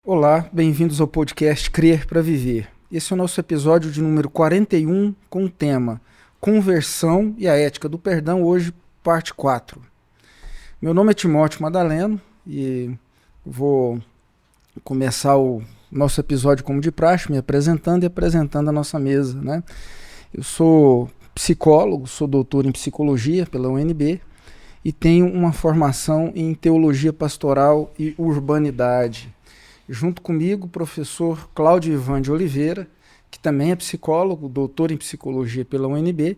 Olá, bem-vindos ao podcast Crer para Viver. Esse é o nosso episódio de número 41 com o tema Conversão e a Ética do Perdão, hoje parte 4. Meu nome é Timóteo Madaleno e vou começar o nosso episódio como de praxe, me apresentando e apresentando a nossa mesa, né? Eu sou psicólogo, sou doutor em psicologia pela UNB e tenho uma formação em teologia pastoral e urbanidade. Junto comigo, o professor Cláudio Ivan de Oliveira, que também é psicólogo, doutor em psicologia pela UNB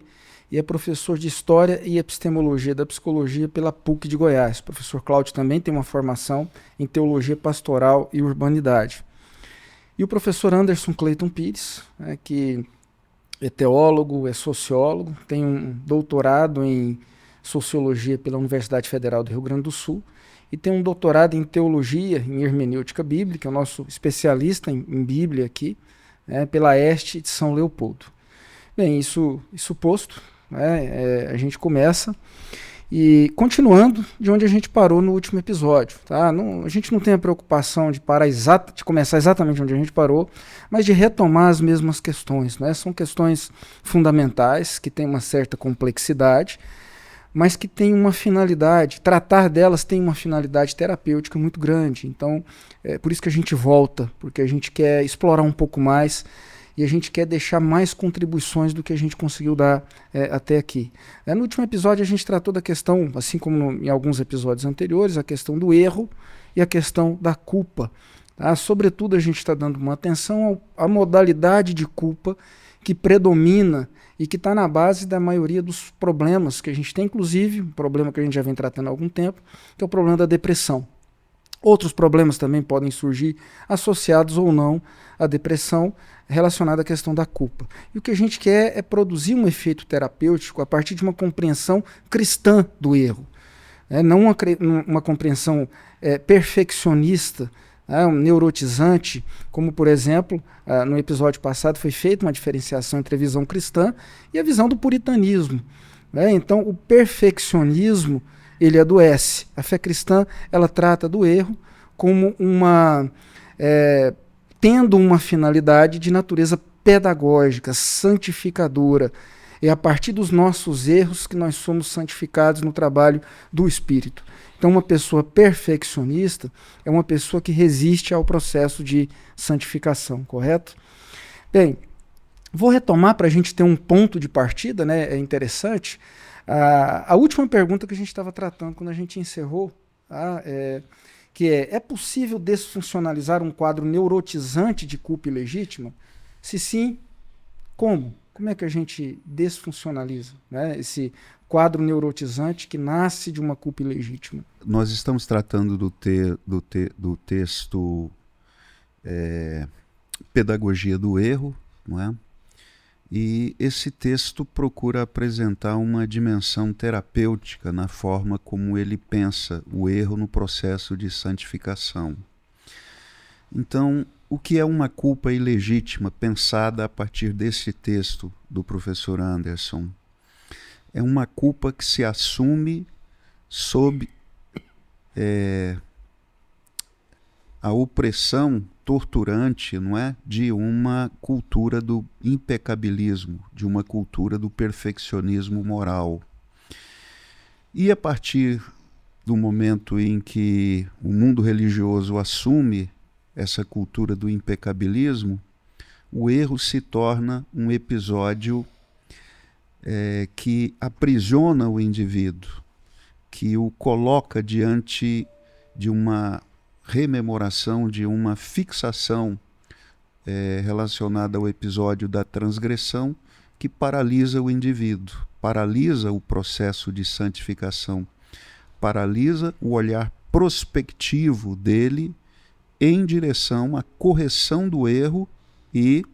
e é professor de História e Epistemologia da Psicologia pela PUC de Goiás. O professor Cláudio também tem uma formação em teologia pastoral e urbanidade. E o professor Anderson Clayton Pires, que é teólogo, é sociólogo, tem um doutorado em sociologia pela Universidade Federal do Rio Grande do Sul e tem um doutorado em teologia, em hermenêutica bíblica, é o nosso especialista em Bíblia aqui, pela Este de São Leopoldo. Bem, isso posto, a gente começa e continuando de onde a gente parou no último episódio. Tá? A gente não tem a preocupação de começar exatamente onde a gente parou, mas de retomar as mesmas questões. Né? São questões fundamentais, que têm uma certa complexidade, mas que tem uma finalidade, tratar delas tem uma finalidade terapêutica muito grande. Então, é por isso que a gente volta, porque a gente quer explorar um pouco mais e a gente quer deixar mais contribuições do que a gente conseguiu dar até aqui. No último episódio a gente tratou da questão, assim como em alguns episódios anteriores, a questão do erro e a questão da culpa. Tá? Sobretudo a gente está dando uma atenção à modalidade de culpa que predomina e que está na base da maioria dos problemas que a gente tem, inclusive um problema que a gente já vem tratando há algum tempo, que é o problema da depressão. Outros problemas também podem surgir associados ou não à depressão, relacionada à questão da culpa. E o que a gente quer é produzir um efeito terapêutico a partir de uma compreensão cristã do erro. Não uma compreensão perfeccionista, um neurotizante, como por exemplo, no episódio passado foi feita uma diferenciação entre a visão cristã e a visão do puritanismo. Então o perfeccionismo ele adoece. A fé cristã ela trata do erro como tendo uma finalidade de natureza pedagógica, santificadora. É a partir dos nossos erros que nós somos santificados no trabalho do Espírito. Então, uma pessoa perfeccionista é uma pessoa que resiste ao processo de santificação, correto? Bem, vou retomar para a gente ter um ponto de partida, né? É interessante. A última pergunta que a gente estava tratando quando a gente encerrou, que é possível desfuncionalizar um quadro neurotizante de culpa ilegítima? Se sim, como? Como é que a gente desfuncionaliza, né, esse quadro neurotizante que nasce de uma culpa ilegítima? Nós estamos tratando do texto Pedagogia do Erro, não é? E esse texto procura apresentar uma dimensão terapêutica na forma como ele pensa o erro no processo de santificação. Então, o que é uma culpa ilegítima pensada a partir desse texto do professor Anderson? É uma culpa que se assume sob a opressão torturante, não é, de uma cultura do impecabilismo, de uma cultura do perfeccionismo moral. E a partir do momento em que o mundo religioso assume essa cultura do impecabilismo, o erro se torna um episódio que aprisiona o indivíduo, que o coloca diante de uma rememoração, de uma fixação relacionada ao episódio da transgressão, que paralisa o indivíduo, paralisa o processo de santificação, paralisa o olhar prospectivo dele em direção à correção do erro e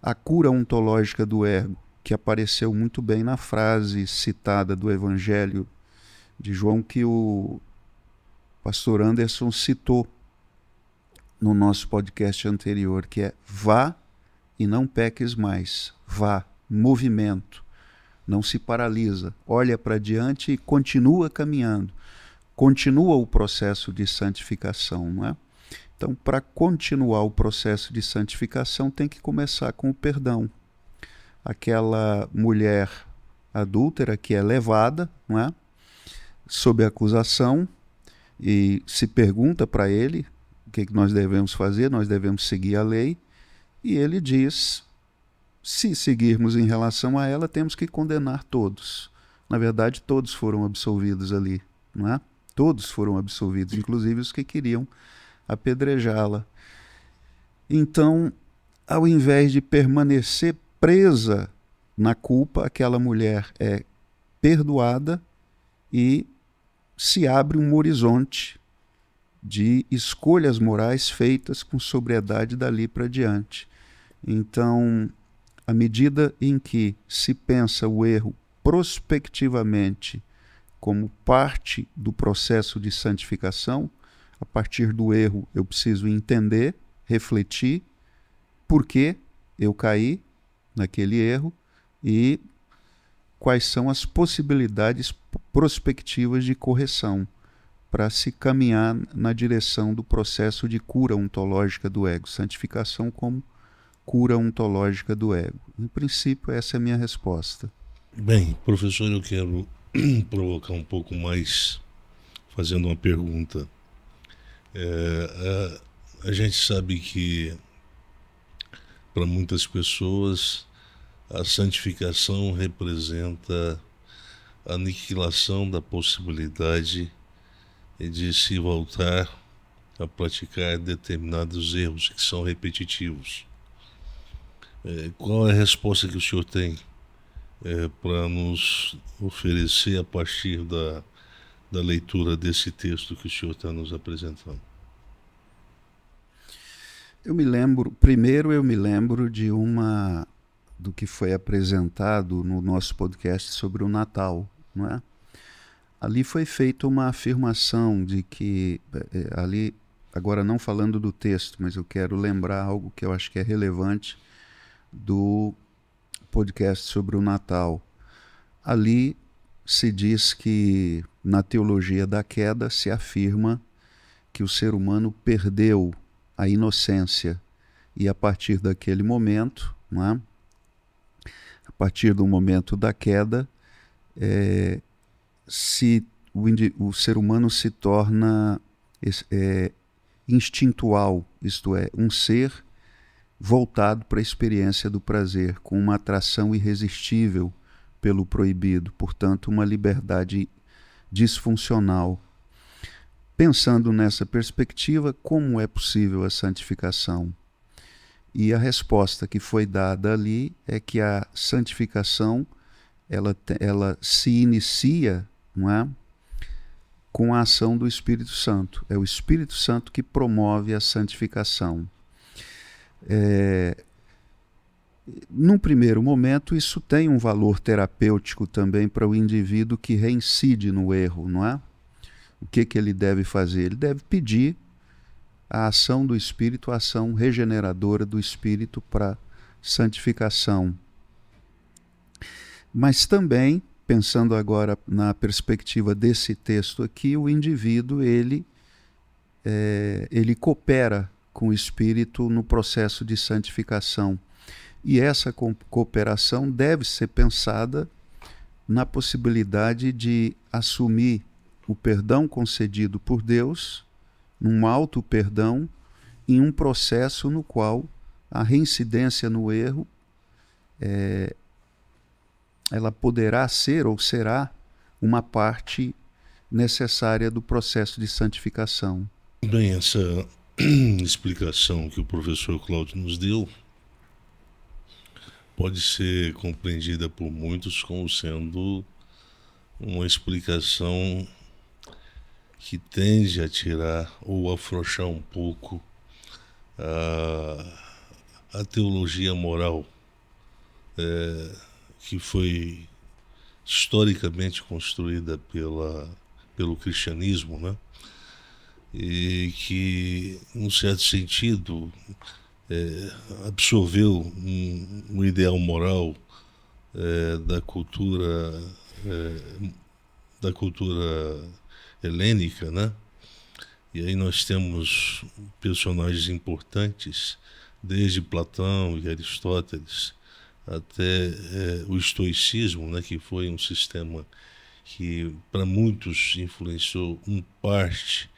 à cura ontológica do ego, que apareceu muito bem na frase citada do Evangelho de João que o pastor Anderson citou no nosso podcast anterior, que é: vá e não peques mais. Vá, movimento, não se paralisa, olha para diante e continua caminhando, continua o processo de santificação, não é? Então, para continuar o processo de santificação, tem que começar com o perdão. Aquela mulher adúltera que é levada, não é? Sob acusação, e se pergunta para ele o que nós devemos fazer, nós devemos seguir a lei, e ele diz, se seguirmos em relação a ela, temos que condenar todos. Na verdade, todos foram absolvidos ali, não é? Todos foram absolvidos, inclusive os que queriam apedrejá-la. Então, ao invés de permanecer presa na culpa, aquela mulher é perdoada e se abre um horizonte de escolhas morais feitas com sobriedade dali para diante. Então, à medida em que se pensa o erro prospectivamente como parte do processo de santificação, a partir do erro eu preciso entender, refletir por que eu caí naquele erro e quais são as possibilidades prospectivas de correção para se caminhar na direção do processo de cura ontológica do ego, santificação como cura ontológica do ego. Em princípio, essa é a minha resposta. Bem, professor, eu quero provocar um pouco mais, fazendo uma pergunta. A gente sabe que, para muitas pessoas, a santificação representa a aniquilação da possibilidade de se voltar a praticar determinados erros que são repetitivos. Qual é a resposta que o senhor tem para nos oferecer a partir da leitura desse texto que o senhor está nos apresentando? Eu me lembro do que foi apresentado no nosso podcast sobre o Natal, não é? Ali foi feita uma afirmação de que, ali, agora não falando do texto, mas eu quero lembrar algo que eu acho que é relevante do podcast sobre o Natal. Ali se diz que, na teologia da queda, se afirma que o ser humano perdeu a inocência e a partir daquele momento, não é? A partir do momento da queda, o ser humano se torna instintual, isto é, um ser voltado para a experiência do prazer, com uma atração irresistível pelo proibido, portanto, uma liberdade disfuncional. Pensando nessa perspectiva, como é possível a santificação? E a resposta que foi dada ali é que a santificação ela se inicia, não é, com a ação do Espírito Santo. É o Espírito Santo que promove a santificação. Num primeiro momento, isso tem um valor terapêutico também para o indivíduo que reincide no erro, não é? O que ele deve fazer? Ele deve pedir a ação do Espírito, a ação regeneradora do Espírito para santificação. Mas também, pensando agora na perspectiva desse texto aqui, o indivíduo ele coopera com o Espírito no processo de santificação. E essa cooperação deve ser pensada na possibilidade de assumir o perdão concedido por Deus, num auto-perdão, em um processo no qual a reincidência no erro ela poderá ser ou será uma parte necessária do processo de santificação. Bem, essa explicação que o professor Cláudio nos deu pode ser compreendida por muitos como sendo uma explicação que tende a tirar ou afrouxar um pouco a teologia moral que foi historicamente construída pelo cristianismo, né? E que, num certo sentido, absorveu um ideal moral da cultura helênica, né? E aí nós temos personagens importantes, desde Platão e Aristóteles até o estoicismo, né, que foi um sistema que para muitos influenciou em parte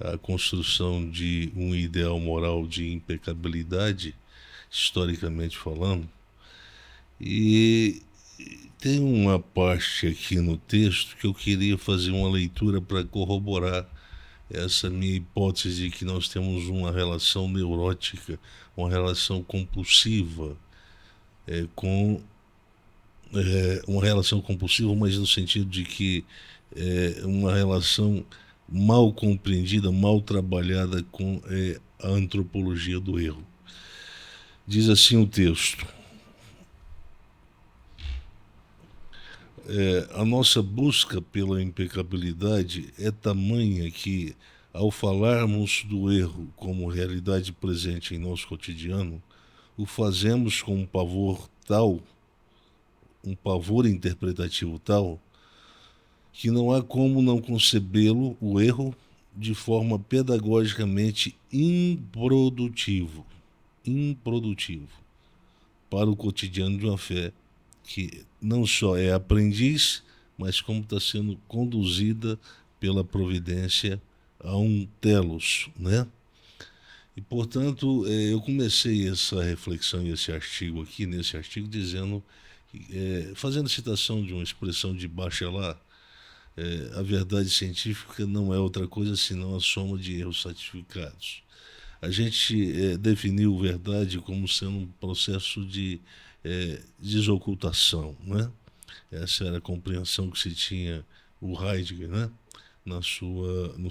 a construção de um ideal moral de impecabilidade, historicamente falando. E tem uma parte aqui no texto que eu queria fazer uma leitura para corroborar essa minha hipótese de que nós temos uma relação neurótica, uma relação compulsiva uma relação compulsiva, mas no sentido de que uma relação mal compreendida, mal trabalhada com a antropologia do erro. Diz assim o texto: a nossa busca pela impecabilidade é tamanha que, ao falarmos do erro como realidade presente em nosso cotidiano, o fazemos com um pavor interpretativo tal, que não há como não concebê-lo, o erro, de forma pedagogicamente improdutivo para o cotidiano de uma fé que não só é aprendiz, mas como está sendo conduzida pela providência a um telos, né? E, portanto, eu comecei essa reflexão e esse artigo aqui, nesse artigo, dizendo, fazendo citação de uma expressão de Bachelard, a verdade científica não é outra coisa senão a soma de erros certificados. A gente definiu verdade como sendo um processo de desocultação, né? Essa era a compreensão que se tinha o Heidegger, né? No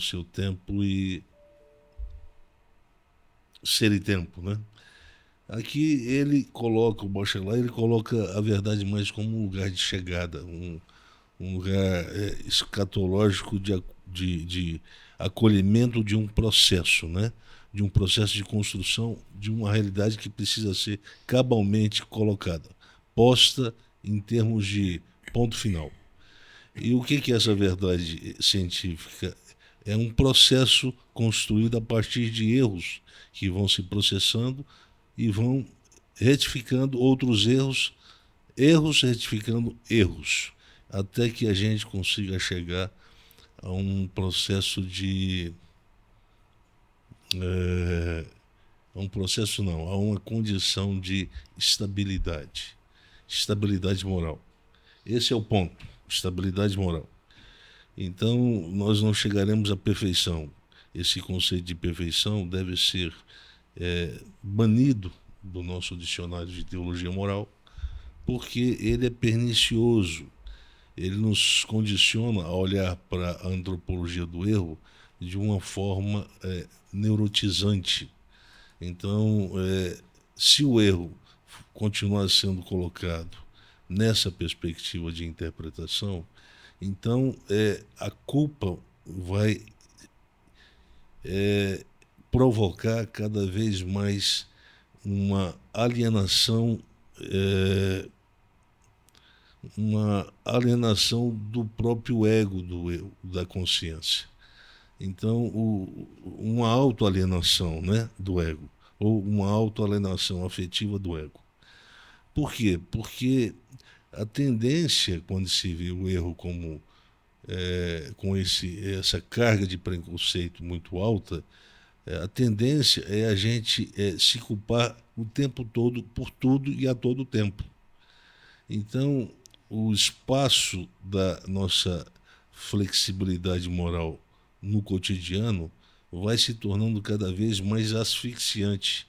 seu tempo e ser e tempo, né? Aqui o Bachelard, ele coloca a verdade mais como um lugar de chegada, um lugar escatológico de acolhimento de um processo, né? De um processo de construção de uma realidade que precisa ser cabalmente colocada, posta em termos de ponto final. E o que é essa verdade científica? É um processo construído a partir de erros que vão se processando e vão retificando outros erros retificando erros, até que a gente consiga chegar a um processo a uma condição de estabilidade moral. Esse é o ponto, estabilidade moral. Então, nós não chegaremos à perfeição. Esse conceito de perfeição deve ser banido do nosso dicionário de teologia moral, porque ele é pernicioso. Ele nos condiciona a olhar para a antropologia do erro de uma forma neurotizante. Então, se o erro continuar sendo colocado nessa perspectiva de interpretação, então a culpa vai provocar cada vez mais uma alienação do próprio ego da consciência. Então, uma autoalienação, né, do ego, ou uma autoalienação afetiva do ego. Por quê? Porque a tendência, quando se vê o erro como com essa carga de preconceito muito alta, a tendência é a gente se culpar o tempo todo por tudo e a todo tempo. Então, o espaço da nossa flexibilidade moral no cotidiano vai se tornando cada vez mais asfixiante.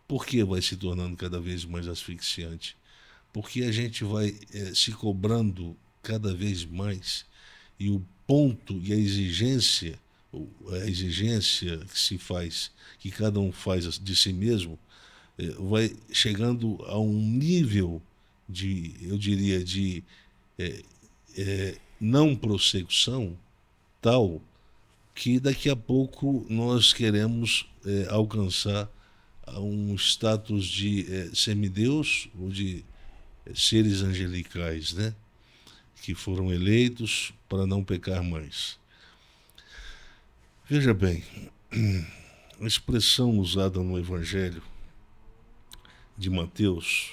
Por que vai se tornando cada vez mais asfixiante? Porque a gente vai se cobrando cada vez mais e o ponto e a exigência que se faz, que cada um faz de si mesmo, vai chegando a um nível eu diria, de não prossecução tal que daqui a pouco nós queremos alcançar um status de semideus ou de seres angelicais, né? Que foram eleitos para não pecar mais. Veja bem, a expressão usada no Evangelho de Mateus,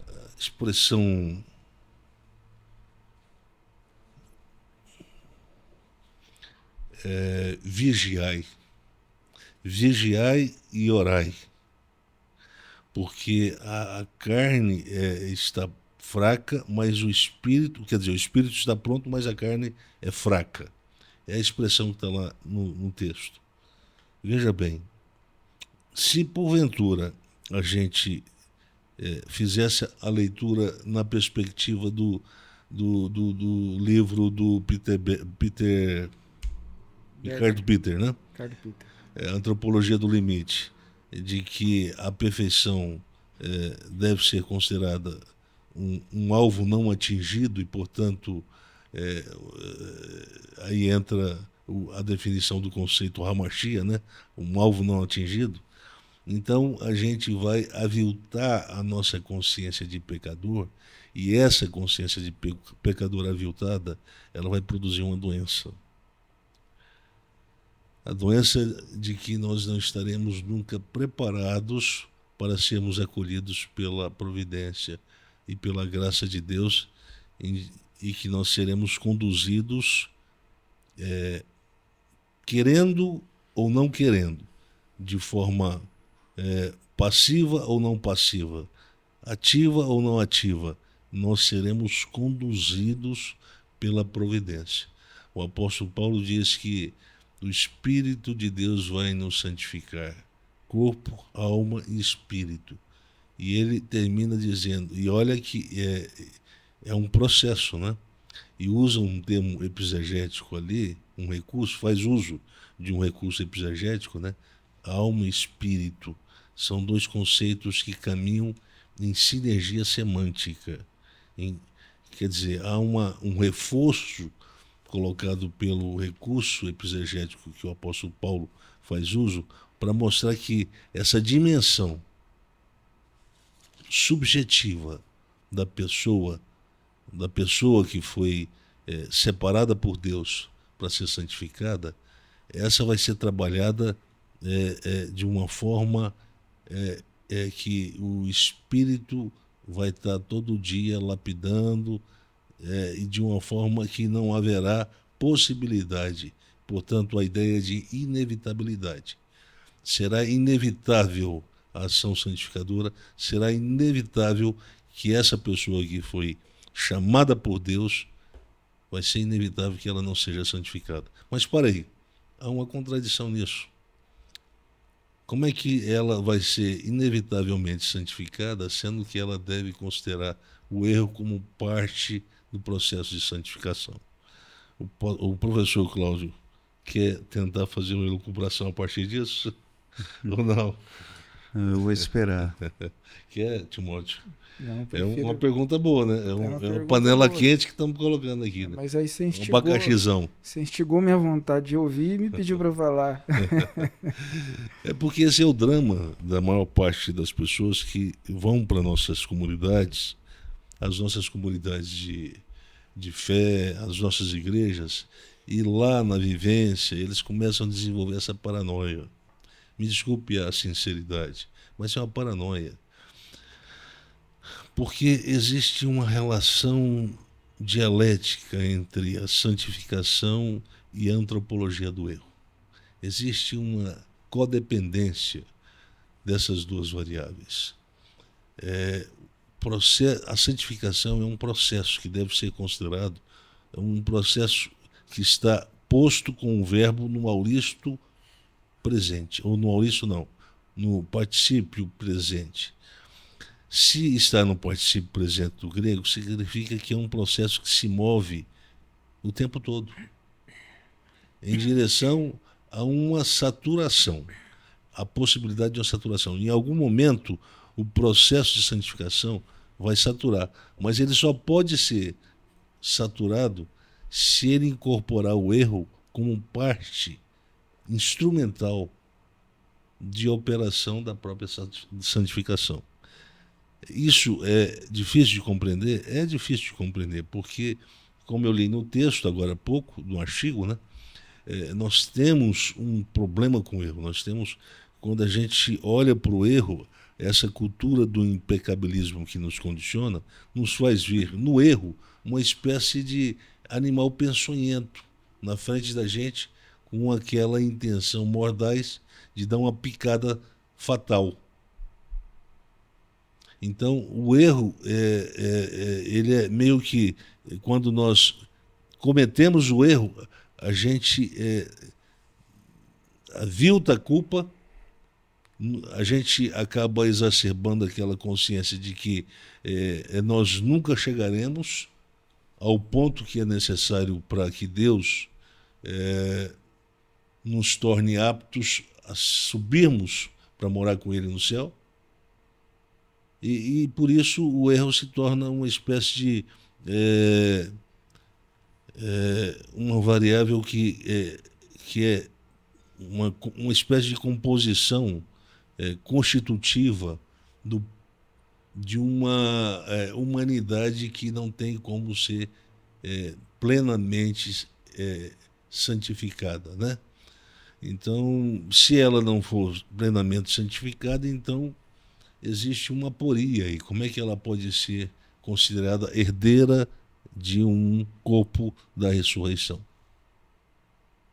a expressão vigiai, vigiai e orai, porque a carne está fraca, mas o espírito, quer dizer, o espírito está pronto, mas a carne é fraca. É a expressão que está lá no texto. Veja bem, se porventura a gente fizesse a leitura na perspectiva do livro do Ricardo Peter, né? Ricardo Peter. Antropologia do Limite, de que a perfeição deve ser considerada um alvo não atingido e, portanto, aí entra a definição do conceito Hamashia, né? Um alvo não atingido. Então, a gente vai aviltar a nossa consciência de pecador, e essa consciência de pecador aviltada, ela vai produzir uma doença. A doença de que nós não estaremos nunca preparados para sermos acolhidos pela providência e pela graça de Deus, e que nós seremos conduzidos, querendo ou não querendo, de forma passiva ou não passiva, ativa ou não ativa, nós seremos conduzidos pela providência. O apóstolo Paulo diz que o Espírito de Deus vai nos santificar, corpo, alma e espírito. E ele termina dizendo, e olha que é um processo, né? E usa um termo exegético ali, um recurso, faz uso de um recurso exegético, né? Alma e espírito são dois conceitos que caminham em sinergia semântica. Quer dizer, há um reforço colocado pelo recurso exegético que o apóstolo Paulo faz uso para mostrar que essa dimensão subjetiva da pessoa que foi separada por Deus para ser santificada, essa vai ser trabalhada de uma forma que o Espírito vai estar todo dia lapidando, e de uma forma que não haverá possibilidade. Portanto, a ideia de inevitabilidade. Será inevitável a ação santificadora, será inevitável que essa pessoa que foi chamada por Deus, vai ser inevitável que ela não seja santificada. Mas para aí, há uma contradição nisso. Como é que ela vai ser inevitavelmente santificada, sendo que ela deve considerar o erro como parte do processo de santificação? O professor Cláudio quer tentar fazer uma elucubração a partir disso? Ou não? Eu vou esperar. Quer, Timóteo? Não, É uma pergunta boa, né? É uma panela boa, quente que estamos colocando aqui, né? Mas aí você instigou, um abacaxizão. Você instigou minha vontade de ouvir e me pediu para falar. É porque esse é o drama da maior parte das pessoas que vão para nossas comunidades, as nossas comunidades de fé, as nossas igrejas, e lá na vivência eles começam a desenvolver essa paranoia. Me desculpe a sinceridade, mas é uma paranoia. Porque existe uma relação dialética entre a santificação e a antropologia do erro. Existe uma codependência dessas duas variáveis. A santificação é um processo que deve ser considerado um processo que está posto com o verbo no auristo presente, ou no auristo não, no particípio presente. Se está no particípio presente do grego, significa que é um processo que se move o tempo todo em direção a uma saturação, a possibilidade de uma saturação. Em algum momento, o processo de santificação vai saturar, mas ele só pode ser saturado se ele incorporar o erro como parte instrumental de operação da própria santificação. Isso é difícil de compreender? É difícil de compreender, porque, como eu li no texto agora há pouco, no artigo, né, nós temos um problema com o erro. Nós temos, quando a gente olha para o erro, essa cultura do impecabilismo que nos condiciona, nos faz ver no erro uma espécie de animal peçonhento na frente da gente, com aquela intenção mordaz de dar uma picada fatal. Então, o erro, ele é meio que, quando nós cometemos o erro, a gente avilta a culpa, a gente acaba exacerbando aquela consciência de que nós nunca chegaremos ao ponto que é necessário para que Deus nos torne aptos a subirmos para morar com Ele no céu. E por isso o erro se torna uma espécie de uma variável que é uma espécie de composição constitutiva de uma humanidade que não tem como ser plenamente santificada, né? Então, se ela não for plenamente santificada, então existe uma aporia aí. Como é que ela pode ser considerada herdeira de um corpo da ressurreição,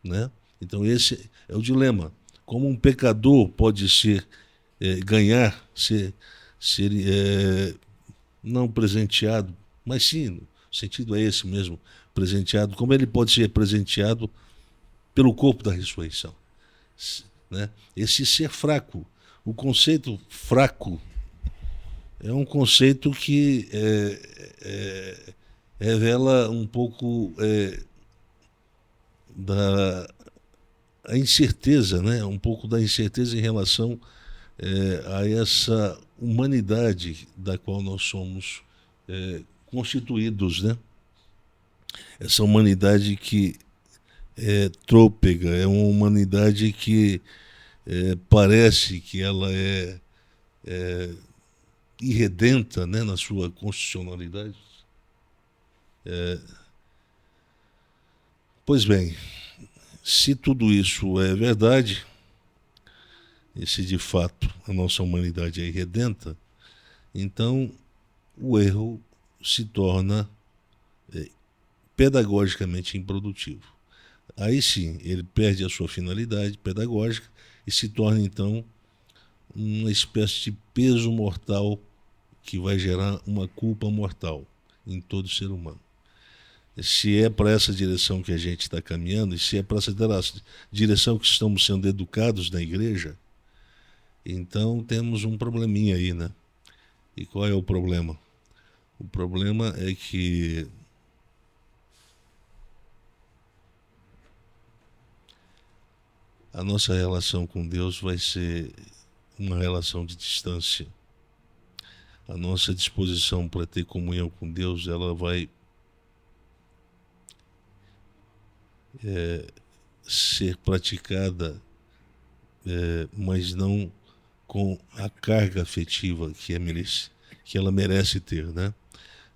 né? Então esse é o dilema. Como um pecador pode ser não presenteado, mas sim, o sentido é esse mesmo, presenteado, como ele pode ser presenteado pelo corpo da ressurreição, né? Esse ser fraco, o conceito fraco é um conceito que revela um pouco da incerteza, né? Um pouco da incerteza em relação a essa humanidade da qual nós somos constituídos, né? Essa humanidade que é trôpega, é uma humanidade que parece que ela é irredenta, né, na sua constitucionalidade. Pois bem, se tudo isso é verdade, e se de fato a nossa humanidade é irredenta, então o erro se torna pedagogicamente improdutivo. Aí sim, ele perde a sua finalidade pedagógica e se torna então uma espécie de peso mortal que vai gerar uma culpa mortal em todo ser humano. Se é para essa direção que a gente está caminhando, e se é para essa direção que estamos sendo educados na igreja, então temos um probleminha aí, né? E qual é o problema? O problema é que a nossa relação com Deus vai ser uma relação de distância. A nossa disposição para ter comunhão com Deus, ela vai ser praticada, mas não com a carga afetiva que ela merece ter, né?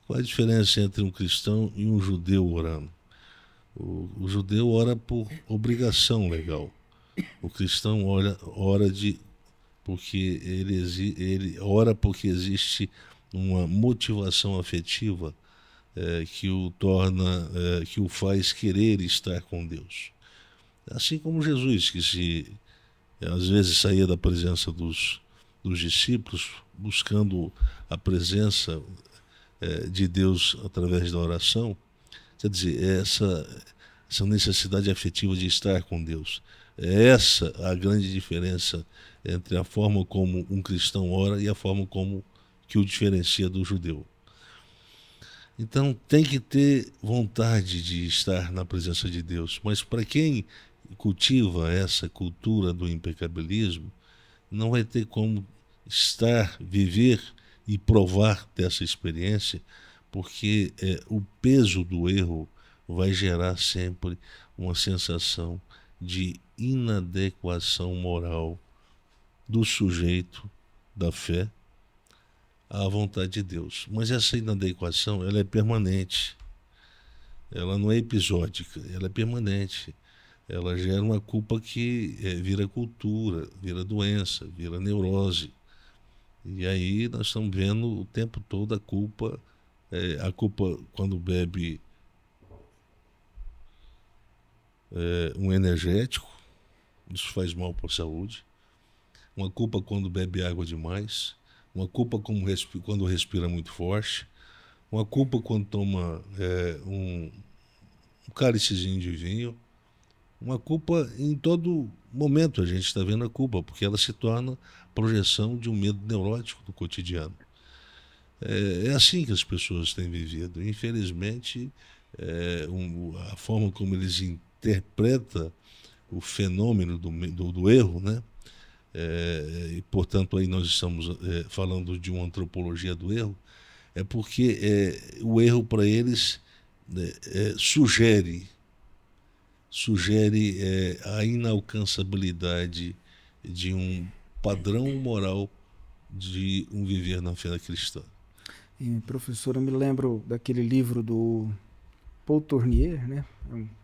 Qual a diferença entre um cristão e um judeu orando? O judeu ora por obrigação legal. O cristão ora porque ele ora porque existe uma motivação afetiva que o torna, que o faz querer estar com Deus. Assim como Jesus, que às vezes saía da presença dos discípulos buscando a presença de Deus através da oração, quer dizer, essa necessidade afetiva de estar com Deus. É essa a grande diferença entre a forma como um cristão ora e a forma como que o diferencia do judeu. Então tem que ter vontade de estar na presença de Deus, mas para quem cultiva essa cultura do impecabilismo, não vai ter como viver e provar dessa experiência, porque o peso do erro vai gerar sempre uma sensação de inadequação moral do sujeito da fé à vontade de Deus. Mas essa inadequação, ela é permanente. Ela não é episódica, ela é permanente. ela gera uma culpa que vira cultura, vira doença, vira neurose. E aí nós estamos vendo o tempo todo a culpa quando bebe um energético, isso faz mal para a saúde. Uma culpa quando bebe água demais. Uma culpa quando respira muito forte. Uma culpa quando toma um cálicezinho de vinho. Uma culpa em todo momento a gente está vendo a culpa, porque ela se torna projeção de um medo neurótico do cotidiano. É assim que as pessoas têm vivido. Infelizmente, a forma como eles interpretam o fenômeno do erro, né? E portanto aí nós estamos falando de uma antropologia do erro, é porque o erro para eles sugere a inalcançabilidade de um padrão moral de um viver na fé cristã. E, professor, eu me lembro daquele livro do Paul Tournier, né?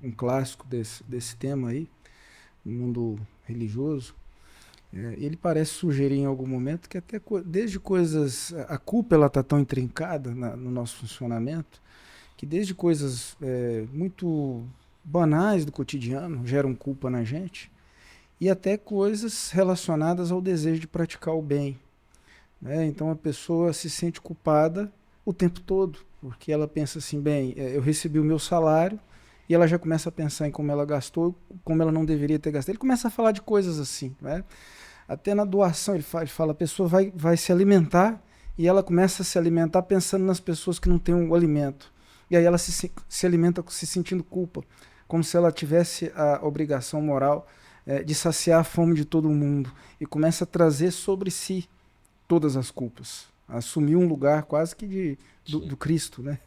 Um clássico desse tema aí, no mundo religioso. Ele parece sugerir em algum momento que até desde coisas... A culpa ela está tão intrincada no nosso funcionamento, que desde coisas muito banais do cotidiano geram culpa na gente, e até coisas relacionadas ao desejo de praticar o bem. Então a pessoa se sente culpada o tempo todo, porque ela pensa assim, bem, eu recebi o meu salário, e ela já começa a pensar em como ela gastou, como ela não deveria ter gastado. Ele começa a falar de coisas assim, né? Até na doação ele fala, a pessoa vai se alimentar, e ela começa a se alimentar pensando nas pessoas que não têm o alimento. E aí ela se alimenta se sentindo culpa, como se ela tivesse a obrigação moral de saciar a fome de todo mundo, e começa a trazer sobre si todas as culpas, assumir um lugar quase que do Cristo, né?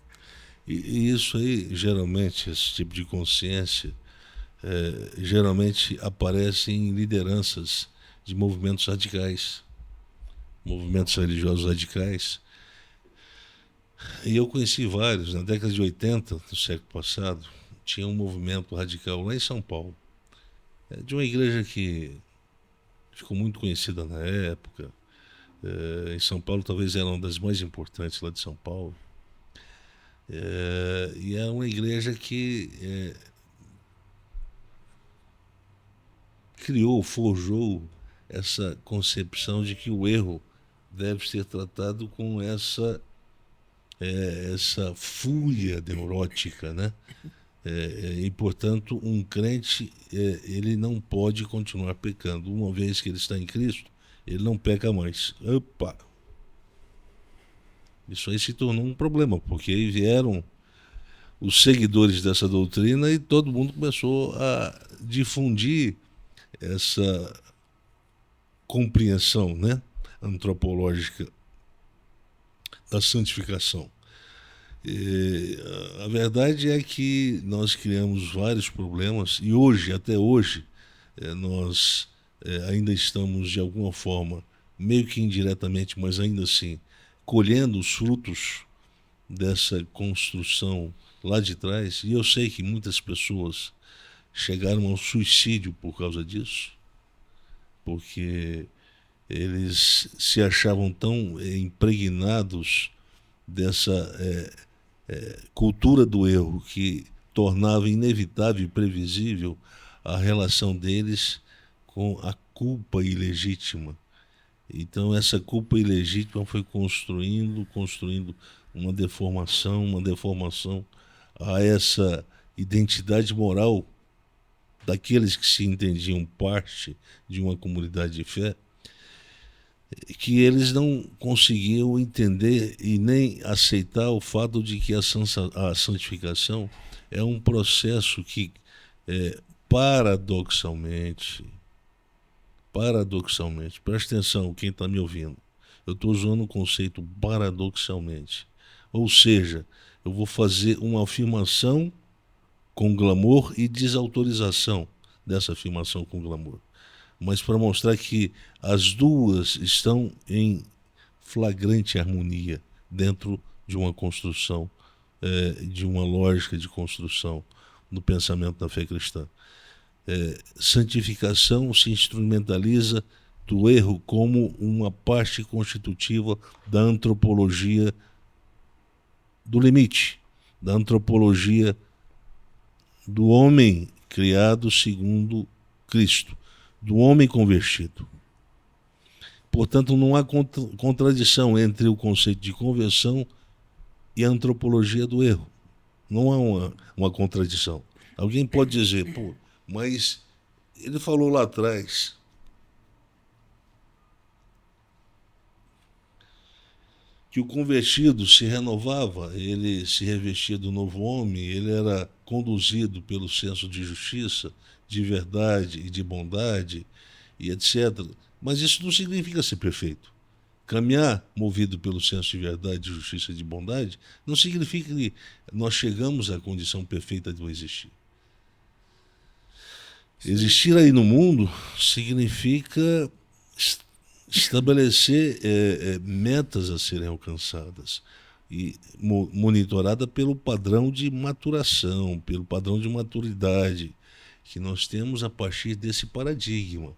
E isso aí, geralmente, esse tipo de consciência, geralmente aparece em lideranças de movimentos radicais, movimentos religiosos radicais. E eu conheci vários. Na década de 80 do século passado, tinha um movimento radical lá em São Paulo, de uma igreja que ficou muito conhecida na época. Em São Paulo talvez era uma das mais importantes lá de São Paulo. E é uma igreja que forjou essa concepção de que o erro deve ser tratado com essa fúria neurótica, né? E portanto um crente ele não pode continuar pecando. Uma vez que ele está em Cristo, ele não peca mais. Opa! Isso aí se tornou um problema, porque aí vieram os seguidores dessa doutrina e todo mundo começou a difundir essa compreensão, né, antropológica da santificação. A verdade é que nós criamos vários problemas e hoje, até hoje, nós ainda estamos de alguma forma, meio que indiretamente, mas ainda assim, colhendo os frutos dessa construção lá de trás. E eu sei que muitas pessoas chegaram ao suicídio por causa disso, porque eles se achavam tão impregnados dessa cultura do erro que tornava inevitável e previsível a relação deles com a culpa ilegítima. Então essa culpa ilegítima foi construindo uma deformação a essa identidade moral daqueles que se entendiam parte de uma comunidade de fé, que eles não conseguiam entender e nem aceitar o fato de que a santificação é um processo que, paradoxalmente, preste atenção quem está me ouvindo, eu estou usando o conceito paradoxalmente, ou seja, eu vou fazer uma afirmação com glamour e desautorização dessa afirmação com glamour, mas para mostrar que as duas estão em flagrante harmonia dentro de uma construção, de uma lógica de construção no pensamento da fé cristã. santificação se instrumentaliza do erro como uma parte constitutiva da antropologia do limite, da antropologia do homem criado segundo Cristo, do homem convertido. Portanto, não há contradição entre o conceito de conversão e a antropologia do erro. Não há uma contradição. Alguém pode dizer, pô, mas ele falou lá atrás que o convertido se renovava, ele se revestia do novo homem, ele era conduzido pelo senso de justiça, de verdade e de bondade, e etc. Mas isso não significa ser perfeito. Caminhar movido pelo senso de verdade, de justiça e de bondade não significa que nós chegamos à condição perfeita de não existir. Existir aí no mundo significa estabelecer metas a serem alcançadas e monitorada pelo padrão de maturação, pelo padrão de maturidade que nós temos a partir desse paradigma.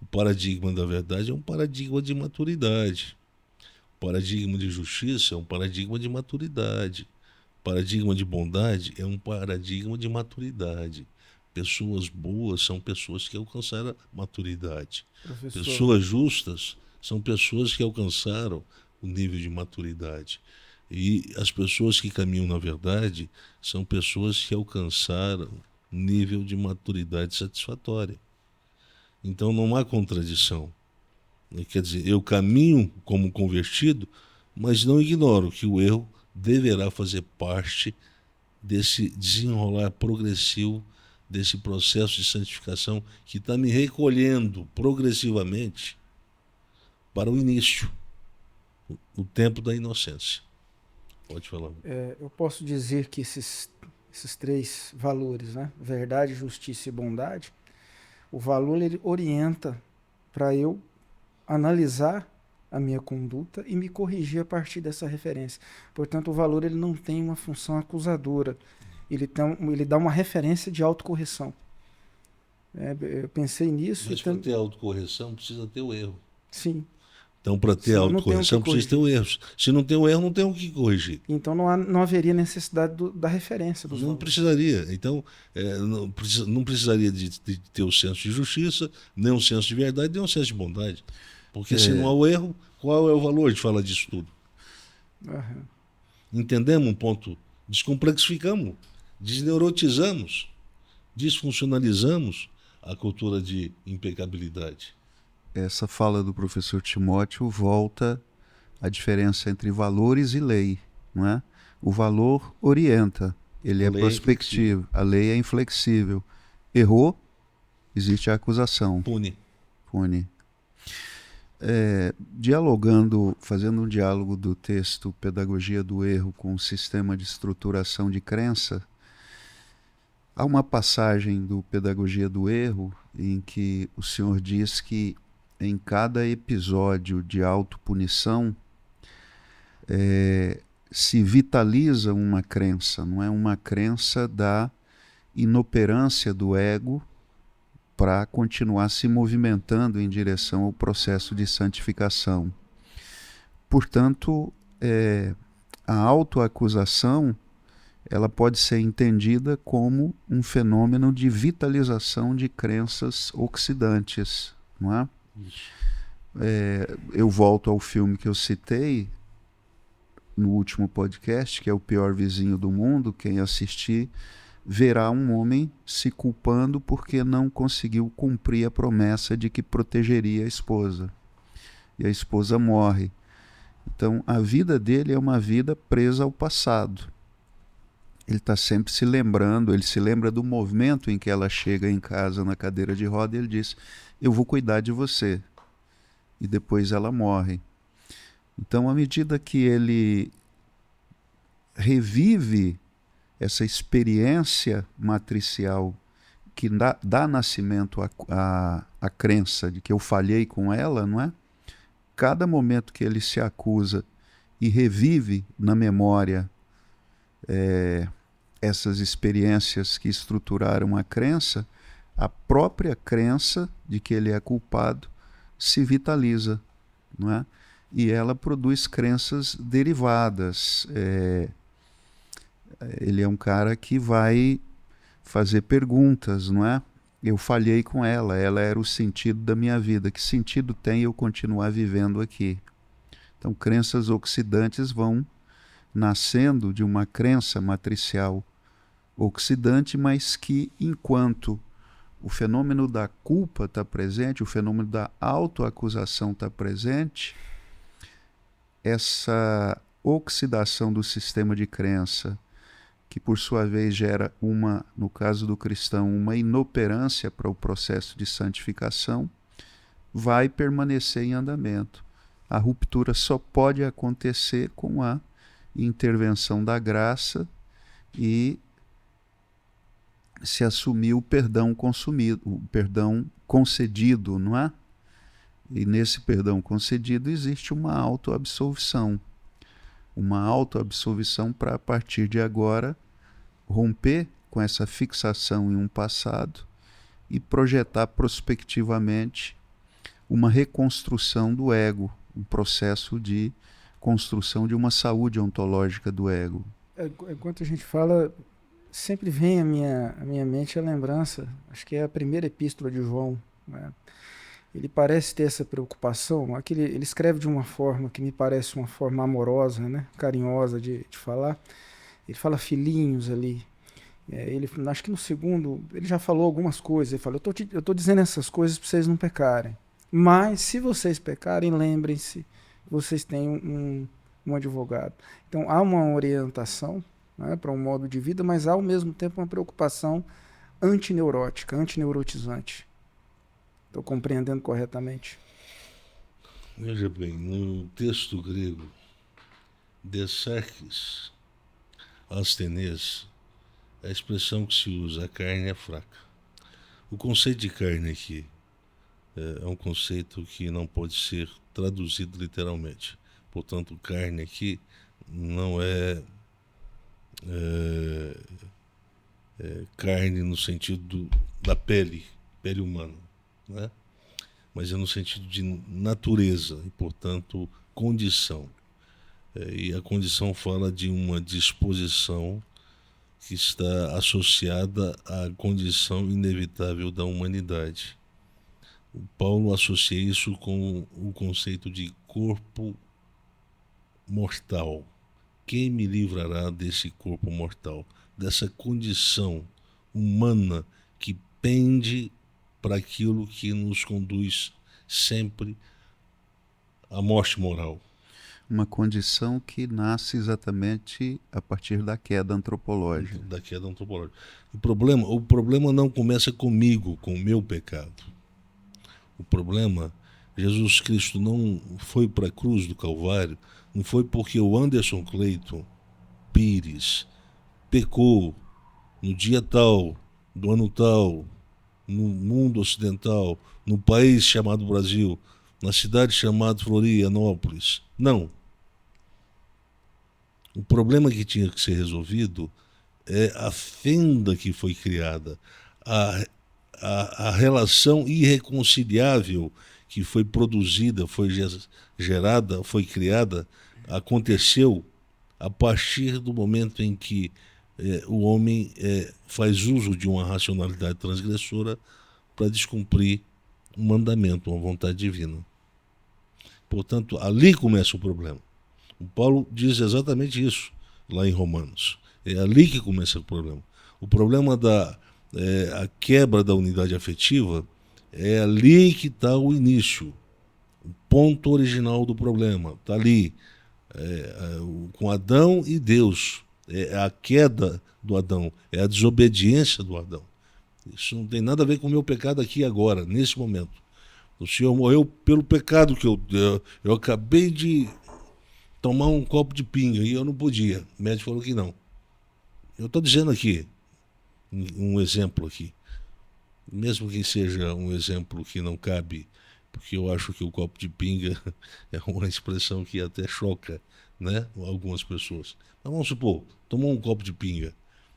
O paradigma da verdade é um paradigma de maturidade. O paradigma de justiça é um paradigma de maturidade. O paradigma de bondade é um paradigma de maturidade. Pessoas boas são pessoas que alcançaram a maturidade. Professor. Pessoas justas são pessoas que alcançaram o nível de maturidade. E as pessoas que caminham na verdade são pessoas que alcançaram nível de maturidade satisfatória. Então não há contradição. Quer dizer, eu caminho como convertido, mas não ignoro que o erro deverá fazer parte desse desenrolar progressivo, desse processo de santificação que está me recolhendo progressivamente para o início, o tempo da inocência. Pode falar. Eu posso dizer que esses três valores, né? Verdade, justiça e bondade, o valor ele orienta para eu analisar a minha conduta e me corrigir a partir dessa referência. Portanto, o valor ele não tem uma função acusadora. Ele dá uma referência de autocorreção. Eu pensei nisso. Mas para ter autocorreção precisa ter o erro. Sim. Então, para ter autocorreção precisa ter o erro. Se não tem o erro, não tem o que corrigir. Então não haveria necessidade da referência dos valores. Precisaria. Então, não precisaria de ter o senso de justiça, nem um senso de verdade, nem um senso de bondade. Porque se não há o erro, qual é o valor de falar disso tudo? Uhum. Entendemos um ponto? Descomplexificamos, desneurotizamos, disfuncionalizamos a cultura de impecabilidade. Essa fala do professor Timóteo volta à diferença entre valores e lei, não é? O valor orienta, ele é prospectivo, a lei é inflexível. Errou, existe a acusação. Pune. Dialogando, fazendo um diálogo do texto Pedagogia do Erro com o sistema de estruturação de crença, há uma passagem do Pedagogia do Erro em que o senhor diz que em cada episódio de autopunição se vitaliza uma crença, não é? Uma crença da inoperância do ego para continuar se movimentando em direção ao processo de santificação. Portanto, a autoacusação ela pode ser entendida como um fenômeno de vitalização de crenças oxidantes, não é? Eu volto ao filme que eu citei no último podcast, que é O Pior Vizinho do Mundo. Quem assistir verá um homem se culpando porque não conseguiu cumprir a promessa de que protegeria a esposa. E a esposa morre. Então, a vida dele é uma vida presa ao passado. Ele está sempre se lembrando, ele se lembra do momento em que ela chega em casa na cadeira de roda e ele diz: eu vou cuidar de você. E depois ela morre. Então, à medida que ele revive essa experiência matricial que dá nascimento à crença de que eu falhei com ela, não é? Cada momento que ele se acusa e revive na memória essas experiências que estruturaram a crença, a própria crença de que ele é culpado se vitaliza, não é? E ela produz crenças derivadas. Ele é um cara que vai fazer perguntas, não é? Eu falhei com ela era o sentido da minha vida. Que sentido tem eu continuar vivendo aqui? Então, crenças oxidantes vão nascendo de uma crença matricial oxidante, mas que, enquanto o fenômeno da culpa está presente, o fenômeno da autoacusação está presente, essa oxidação do sistema de crença, que por sua vez gera no caso do cristão, uma inoperância para o processo de santificação, vai permanecer em andamento. A ruptura só pode acontecer com a intervenção da graça e se assumir o perdão consumido, o perdão concedido, não é? E nesse perdão concedido existe uma autoabsolvição. Uma autoabsolvição para, a partir de agora, romper com essa fixação em um passado e projetar prospectivamente uma reconstrução do ego, um processo de construção de uma saúde ontológica do ego. Enquanto a gente fala, sempre vem à minha mente a lembrança, acho que é a primeira epístola de João, né? Ele parece ter essa preocupação, ele escreve de uma forma que me parece uma forma amorosa, né? Carinhosa de falar. Ele fala filhinhos ali. Acho que no segundo, ele já falou algumas coisas. Ele fala, eu estou dizendo essas coisas para vocês não pecarem. Mas se vocês pecarem, lembrem-se, vocês têm um advogado. Então há uma orientação, né, para um modo de vida, mas há ao mesmo tempo uma preocupação antineurótica, antineurotizante. Estou compreendendo corretamente? Veja bem, no texto grego, desarques, astenês, a expressão que se usa, a carne é fraca. O conceito de carne aqui é um conceito que não pode ser traduzido literalmente. Portanto, carne aqui não é carne no sentido da pele humana, né? Mas é no sentido de natureza e, portanto, condição. E a condição fala de uma disposição que está associada à condição inevitável da humanidade. O Paulo associa isso com o conceito de corpo mortal. Quem me livrará desse corpo mortal? Dessa condição humana que pende para aquilo que nos conduz sempre à morte moral. Uma condição que nasce exatamente a partir da queda antropológica. Da queda antropológica. O problema não começa comigo, com o meu pecado. O problema, Jesus Cristo não foi para a cruz do Calvário, não foi porque o Anderson Cleiton Pires pecou no dia tal, do ano tal, no mundo ocidental, no país chamado Brasil, na cidade chamada Florianópolis. Não. O problema que tinha que ser resolvido é a fenda que foi criada, a relação irreconciliável que foi produzida, foi gerada, foi criada, aconteceu a partir do momento em que o homem faz uso de uma racionalidade transgressora para descumprir um mandamento, uma vontade divina. Portanto, ali começa o problema. O Paulo diz exatamente isso lá em Romanos. É ali que começa o problema. O problema a quebra da unidade afetiva é ali que está o início. O ponto original do problema está ali, com Adão e Deus. É a queda do Adão, é a desobediência do Adão. Isso não tem nada a ver com o meu pecado aqui agora, nesse momento. O Senhor morreu pelo pecado que eu acabei de tomar um copo de pinga e eu não podia. O médico falou que não. Eu estou dizendo aqui, um exemplo aqui. Mesmo que seja um exemplo que não cabe, porque eu acho que o copo de pinga é uma expressão que até choca, né, algumas pessoas. Mas vamos supor, tomou um copo de pinga.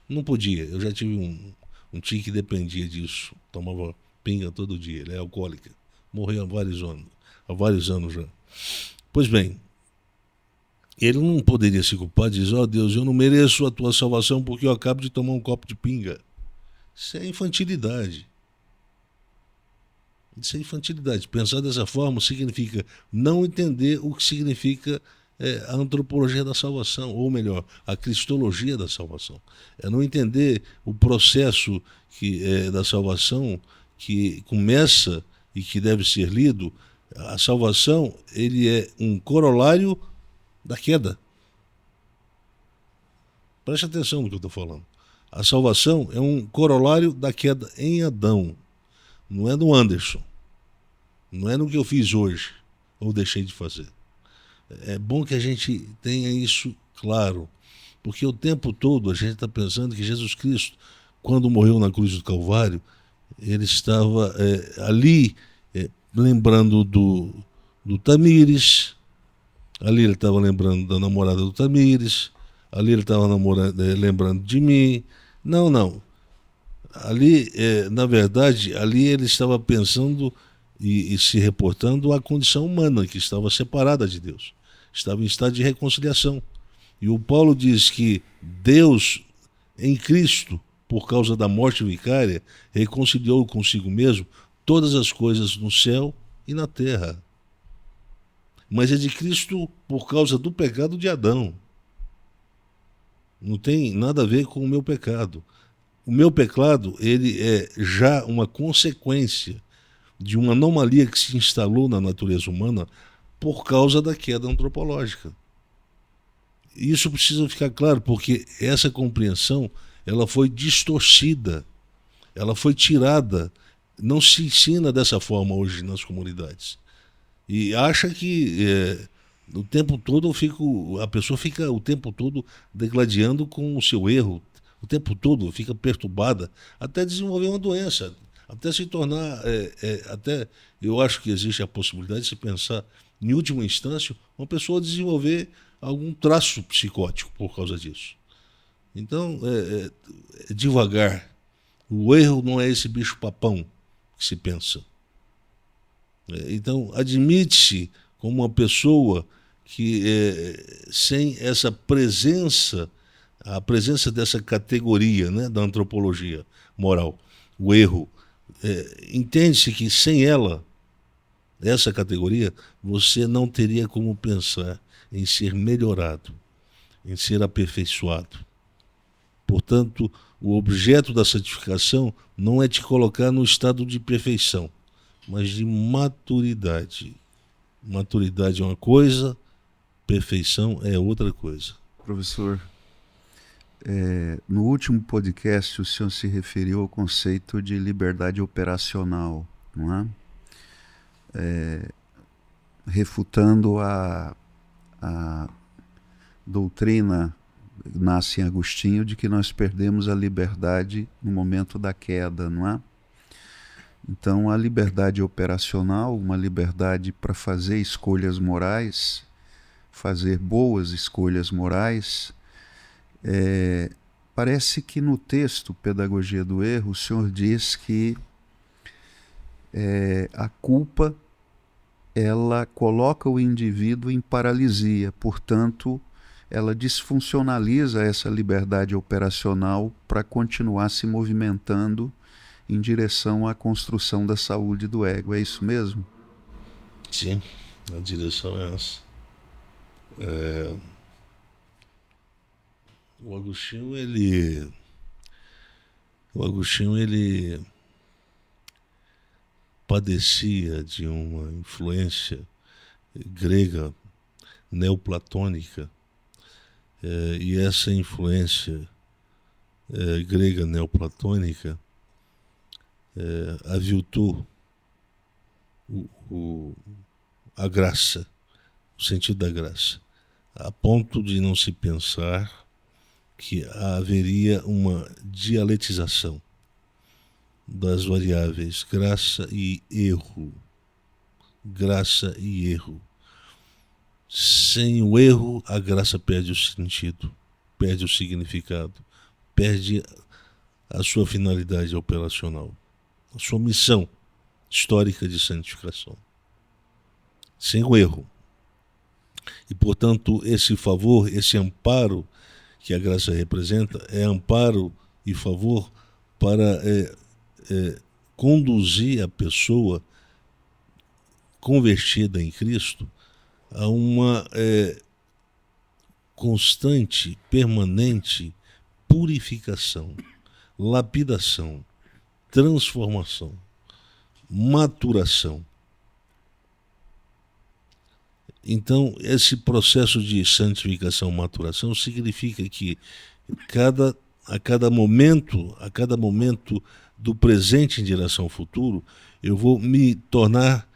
Não podia. Eu já tive Um tio que dependia disso, tomava pinga todo dia, ele é alcoólico, morreu há vários anos já. Pois bem, ele não poderia se culpar de dizer, ó Deus, eu não mereço a tua salvação porque eu acabo de tomar um copo de pinga. Isso é infantilidade. Isso é infantilidade. Pensar dessa forma significa não entender o que significa a antropologia da salvação, ou melhor, a cristologia da salvação. É não entender o processo da salvação que começa e que deve ser lido. A salvação, ele é um corolário da queda. Preste atenção no que eu estou falando. A salvação é um corolário da queda em Adão. Não é no Anderson. Não é no que eu fiz hoje ou deixei de fazer. É bom que a gente tenha isso claro, porque o tempo todo a gente está pensando que Jesus Cristo, quando morreu na cruz do Calvário, ele estava ali lembrando do Tamires, ali ele estava lembrando da namorada do Tamires, ali ele estava lembrando de mim. Não. Ali, na verdade, ali ele estava pensando e se reportando à condição humana, que estava separada de Deus. Estava em estado de reconciliação. E o Paulo diz que Deus, em Cristo, por causa da morte vicária, reconciliou consigo mesmo todas as coisas no céu e na terra. Mas é de Cristo por causa do pecado de Adão. Não tem nada a ver com o meu pecado. O meu pecado, ele é já uma consequência de uma anomalia que se instalou na natureza humana por causa da queda antropológica. Isso precisa ficar claro, porque essa compreensão ela foi distorcida, ela foi tirada. Não se ensina dessa forma hoje nas comunidades. E acha que o tempo todo a pessoa fica o tempo todo degladiando com o seu erro, o tempo todo fica perturbada, até desenvolver uma doença, até se tornar, até eu acho que existe a possibilidade de se pensar, em última instância, uma pessoa desenvolver algum traço psicótico por causa disso. Então, devagar. O erro não é esse bicho-papão que se pensa. Então, admite-se como uma pessoa que, sem essa presença, a presença dessa categoria, né, da antropologia moral, o erro, entende-se que sem ela, essa categoria, você não teria como pensar em ser melhorado, em ser aperfeiçoado. Portanto, o objeto da santificação não é te colocar no estado de perfeição, mas de maturidade. Maturidade é uma coisa, perfeição é outra coisa. Professor, no último podcast o senhor se referiu ao conceito de liberdade operacional, não é? Refutando a doutrina, nasce em Agostinho, de que nós perdemos a liberdade no momento da queda, não é? Então, a liberdade operacional, uma liberdade para fazer escolhas morais, fazer boas escolhas morais, parece que no texto Pedagogia do Erro, o senhor diz que a culpa ela coloca o indivíduo em paralisia, portanto, ela disfuncionaliza essa liberdade operacional para continuar se movimentando em direção à construção da saúde do ego. É isso mesmo? Sim, a direção é essa. O Agostinho, ele padecia de uma influência grega neoplatônica, e essa influência grega neoplatônica aviltou a graça, o sentido da graça, a ponto de não se pensar que haveria uma dialetização das variáveis graça e erro. Graça e erro. Sem o erro, a graça perde o sentido, perde o significado, perde a sua finalidade operacional, a sua missão histórica de santificação, sem o erro. E, portanto, esse favor, esse amparo que a graça representa, é amparo e favor para conduzir a pessoa convertida em Cristo a uma constante, permanente purificação, lapidação, transformação, maturação. Então, esse processo de santificação, maturação, significa que a cada momento do presente em direção ao futuro, eu vou me tornar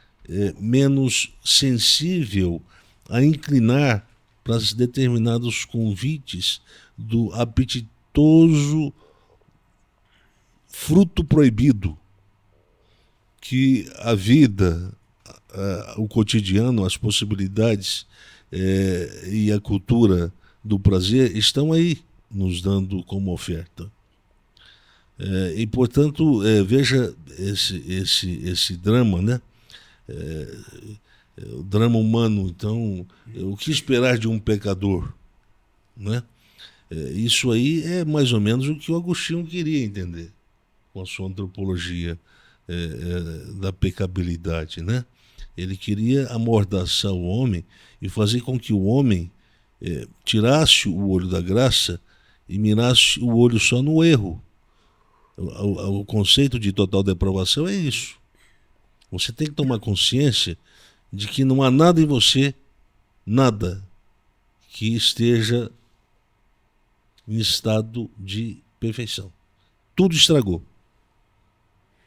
menos sensível a inclinar para determinados convites do apetitoso fruto proibido que a vida, o cotidiano, as possibilidades e a cultura do prazer estão aí nos dando como oferta. E, portanto, veja esse drama, né? O drama humano. Então, o que esperar de um pecador, né? Isso aí é mais ou menos o que o Agostinho queria entender com a sua antropologia da pecabilidade, né? Ele queria amordaçar o homem e fazer com que o homem tirasse o olho da graça e mirasse o olho só no erro. O conceito de total depravação é isso. Você tem que tomar consciência de que não há nada em você, nada, que esteja em estado de perfeição. Tudo estragou.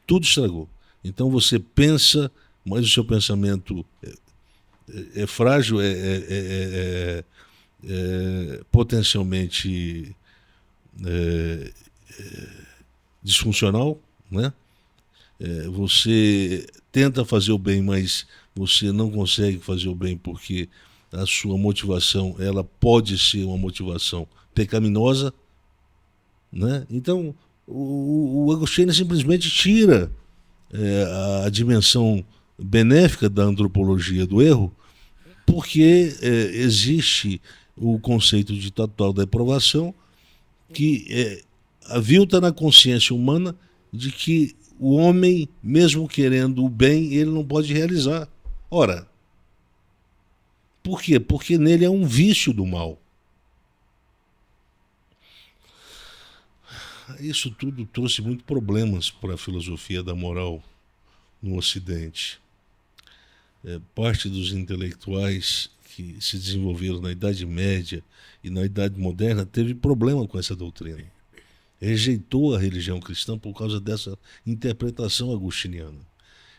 Tudo estragou. Então você pensa, mas o seu pensamento é frágil, potencialmente disfuncional, né? Você tenta fazer o bem, mas você não consegue fazer o bem porque a sua motivação, ela pode ser uma motivação pecaminosa, né? Então, o Agostinho simplesmente tira a dimensão benéfica da antropologia do erro, porque existe o conceito de total depravação que avilta na consciência humana de que o homem, mesmo querendo o bem, ele não pode realizar. Ora, por quê? Porque nele é um vício do mal. Isso tudo trouxe muitos problemas para a filosofia da moral no Ocidente. Parte dos intelectuais que se desenvolveram na Idade Média e na Idade Moderna teve problema com essa doutrina. Rejeitou a religião cristã por causa dessa interpretação agostiniana.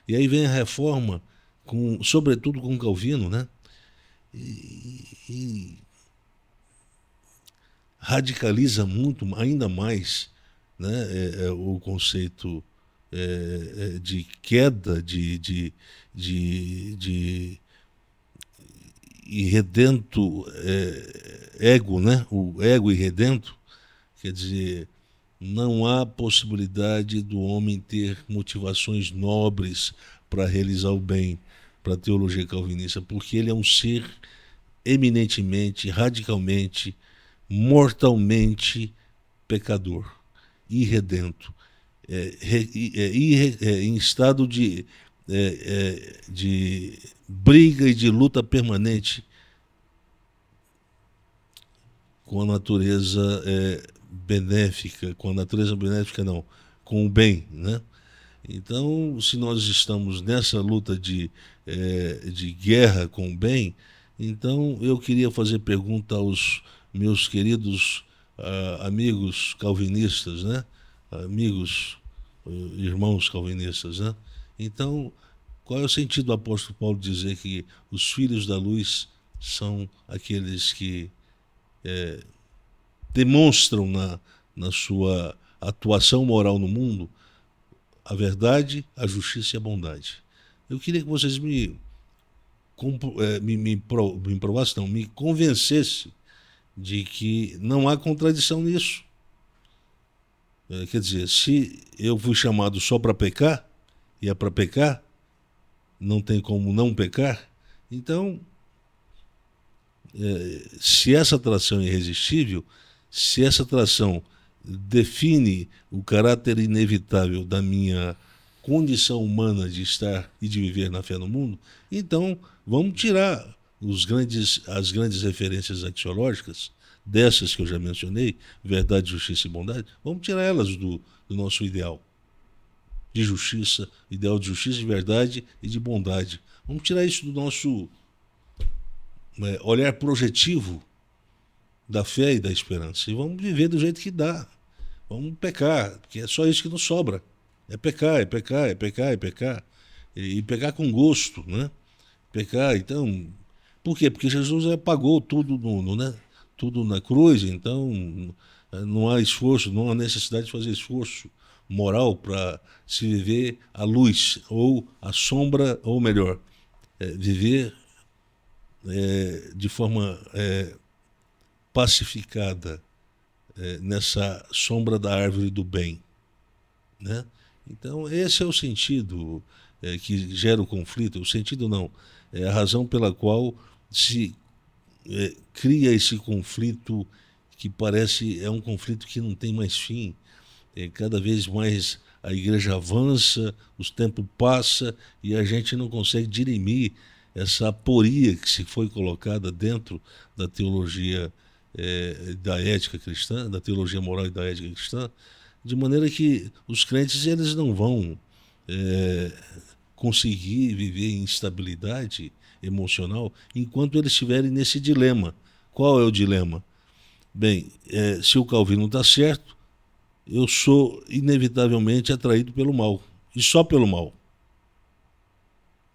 E aí vem a reforma, sobretudo com Calvino, né? E radicaliza muito, ainda mais, né, o conceito de queda, de irredento ego, né? O ego irredento, quer dizer, não há possibilidade do homem ter motivações nobres para realizar o bem, para a teologia calvinista, porque ele é um ser eminentemente, radicalmente, mortalmente pecador, irredento, em estado de briga e de luta permanente com a natureza benéfica, com o bem, né? Então, se nós estamos nessa luta de guerra com o bem, então eu queria fazer pergunta aos meus queridos amigos calvinistas, né? Irmãos calvinistas, né? Então, qual é o sentido do apóstolo Paulo dizer que os filhos da luz são aqueles que demonstram na sua atuação moral no mundo a verdade, a justiça e a bondade? Eu queria que vocês me provassem, não, me convencessem de que não há contradição nisso. Quer dizer, se eu fui chamado só para pecar, e é para pecar, não tem como não pecar, então, se essa atração é irresistível, se essa atração define o caráter inevitável da minha condição humana de estar e de viver na fé no mundo, então vamos tirar as grandes referências axiológicas, dessas que eu já mencionei, verdade, justiça e bondade, vamos tirar elas do nosso ideal de justiça, ideal de justiça, de verdade e de bondade. Vamos tirar isso do nosso olhar projetivo da fé e da esperança e vamos viver do jeito que dá. Vamos pecar, porque é só isso que nos sobra. É pecar, é pecar, é pecar, é pecar. E pecar com gosto, né? Pecar, então... Por quê? Porque Jesus pagou tudo, tudo na cruz, então não há esforço, não há necessidade de fazer esforço moral para se viver à luz, ou à sombra, ou melhor, viver de forma pacificada nessa sombra da árvore do bem, né? Então esse é o sentido que gera o conflito. O sentido não, é a razão pela qual se cria esse conflito que parece um conflito que não tem mais fim. Cada vez mais a igreja avança, os tempos passam e a gente não consegue dirimir essa aporia que se foi colocada dentro da teologia da ética cristã, da teologia moral e da ética cristã, de maneira que os crentes eles não vão conseguir viver em estabilidade emocional enquanto eles estiverem nesse dilema. Qual é o dilema? Bem, se o Calvino está certo, eu sou inevitavelmente atraído pelo mal, e só pelo mal.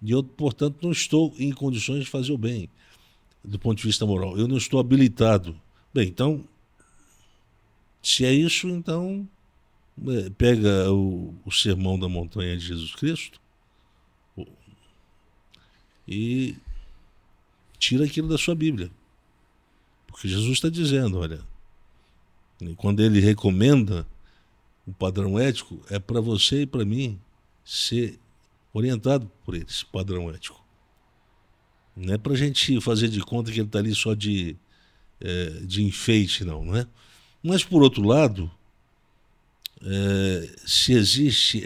E eu, portanto, não estou em condições de fazer o bem, do ponto de vista moral. Eu não estou habilitado. Bem, então, se é isso, então, pega o Sermão da Montanha de Jesus Cristo e tira aquilo da sua Bíblia. Porque Jesus está dizendo, olha, quando ele recomenda o padrão ético, é para você e para mim ser orientado por esse padrão ético. Não é para a gente fazer de conta que ele está ali só de enfeite, não é? Mas, por outro lado, se existe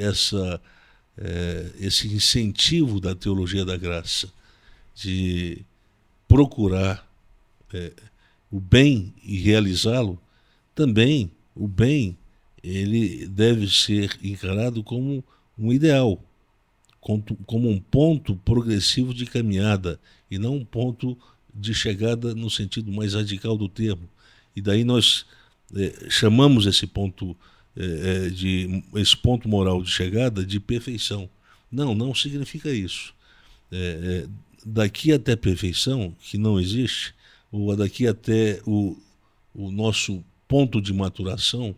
esse incentivo da teologia da graça de procurar o bem e realizá-lo, também o bem ele deve ser encarado como um ideal, como um ponto progressivo de caminhada e não um ponto de chegada no sentido mais radical do termo. E daí nós chamamos esse ponto esse ponto moral de chegada de perfeição. Não significa isso. Daqui até perfeição, que não existe, ou daqui até o nosso ponto de maturação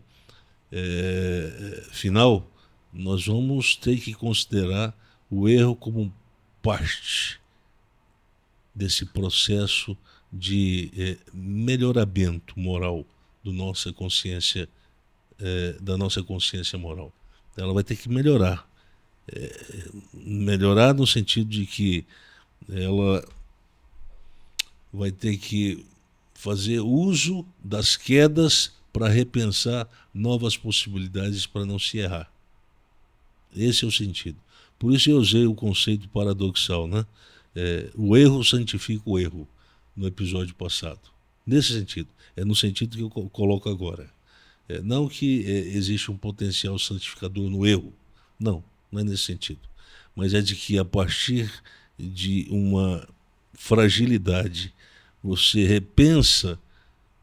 final, nós vamos ter que considerar o erro como parte desse processo de melhoramento moral da nossa consciência moral. Ela vai ter que melhorar. Melhorar no sentido de que ela vai ter que fazer uso das quedas para repensar novas possibilidades para não se errar. Esse é o sentido. Por isso eu usei o conceito paradoxal, né? O erro santifica o erro, no episódio passado. Nesse sentido. É no sentido que eu coloco agora. Não que existe um potencial santificador no erro. Não é nesse sentido. Mas é de que a partir de uma fragilidade você repensa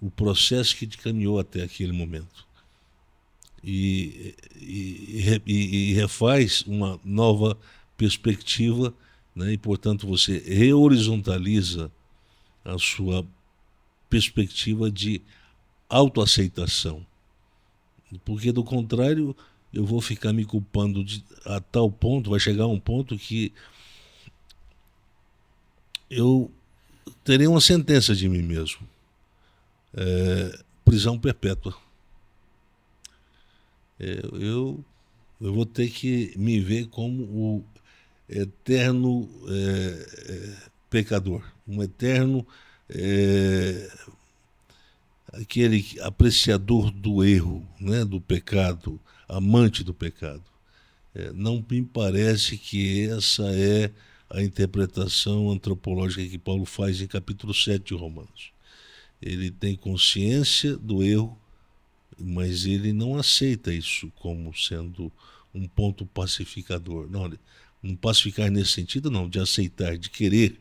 o processo que te caminhou até aquele momento e refaz uma nova perspectiva, né? E portanto você rehorizontaliza a sua perspectiva de autoaceitação, porque do contrário eu vou ficar me culpando a tal ponto, vai chegar um ponto que eu terei uma sentença de mim mesmo, prisão perpétua. eu vou ter que me ver como o eterno pecador, um eterno aquele apreciador do erro, né, do pecado, amante do pecado. Não me parece que essa é a interpretação antropológica que Paulo faz em capítulo 7 de Romanos. Ele tem consciência do erro, mas ele não aceita isso como sendo um ponto pacificador. Não pacificar nesse sentido, não, de aceitar, de querer,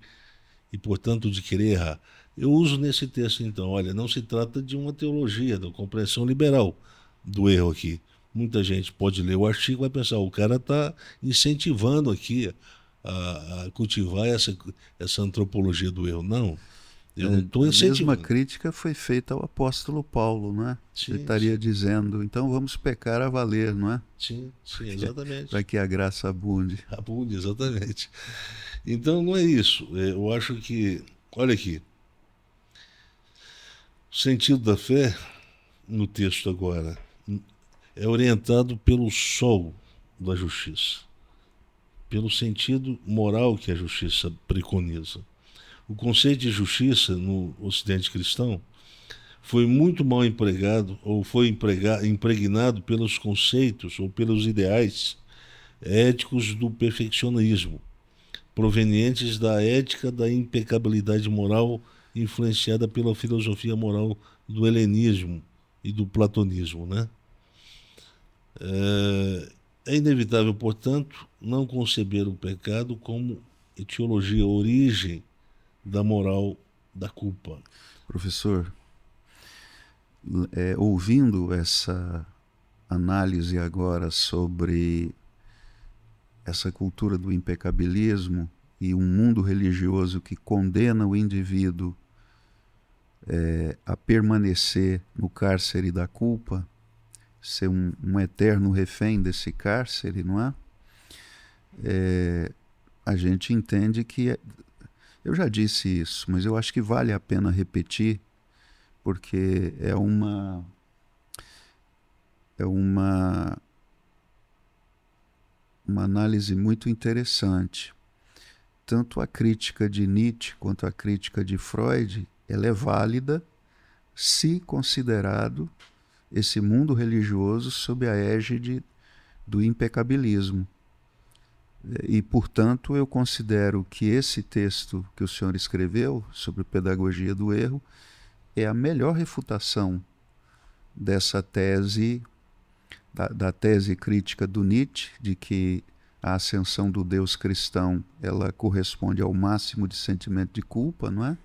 e portanto de querer errar. Eu uso nesse texto, então, olha, não se trata de uma teologia, da compreensão liberal do erro aqui. Muita gente pode ler o artigo e vai pensar, o cara está incentivando aqui a cultivar essa antropologia do erro. Não, eu não estou incentivando. A mesma crítica foi feita ao apóstolo Paulo, não é? Sim, ele estaria sim. dizendo, então vamos pecar a valer, não é? Sim, exatamente. Para que a graça abunde. Abunde, exatamente. Então não é isso. Eu acho que, olha aqui, o sentido da fé, no texto agora, é orientado pelo sol da justiça, pelo sentido moral que a justiça preconiza. O conceito de justiça no Ocidente cristão foi muito mal empregado, ou foi impregnado pelos conceitos ou pelos ideais éticos do perfeccionismo, provenientes da ética da impecabilidade moral influenciada pela filosofia moral do helenismo e do platonismo, né? É inevitável, portanto, não conceber o pecado como etiologia, origem da moral da culpa. Professor, ouvindo essa análise agora sobre essa cultura do impecabilismo e um mundo religioso que condena o indivíduo a permanecer no cárcere da culpa, ser um eterno refém desse cárcere, não é? A gente entende que... Eu já disse isso, mas eu acho que vale a pena repetir, porque é uma análise muito interessante. Tanto a crítica de Nietzsche quanto a crítica de Freud, ela é válida se considerado esse mundo religioso sob a égide do impecabilismo. E, portanto, eu considero que esse texto que o senhor escreveu sobre pedagogia do erro é a melhor refutação dessa tese, da tese crítica do Nietzsche, de que a ascensão do Deus cristão ela corresponde ao máximo de sentimento de culpa, não é?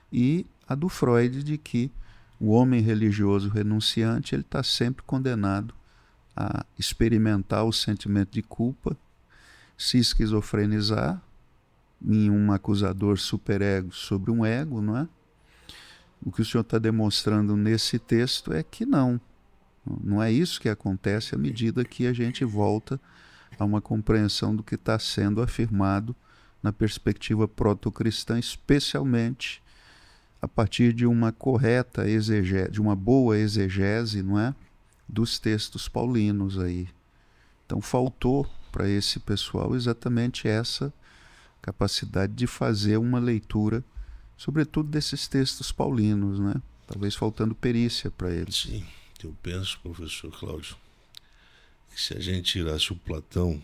E a do Freud, de que o homem religioso renunciante ele está sempre condenado a experimentar o sentimento de culpa, se esquizofrenizar em um acusador superego sobre um ego, não é? O que o senhor está demonstrando nesse texto é que não é isso que acontece à medida que a gente volta a uma compreensão do que está sendo afirmado na perspectiva proto-cristã, especialmente a partir de uma correta exegese, de uma boa exegese, não é? Dos textos paulinos aí. Então faltou para esse pessoal exatamente essa capacidade de fazer uma leitura, sobretudo desses textos paulinos, né? Talvez faltando perícia para eles. Sim, eu penso, professor Cláudio, que se a gente tirasse o Platão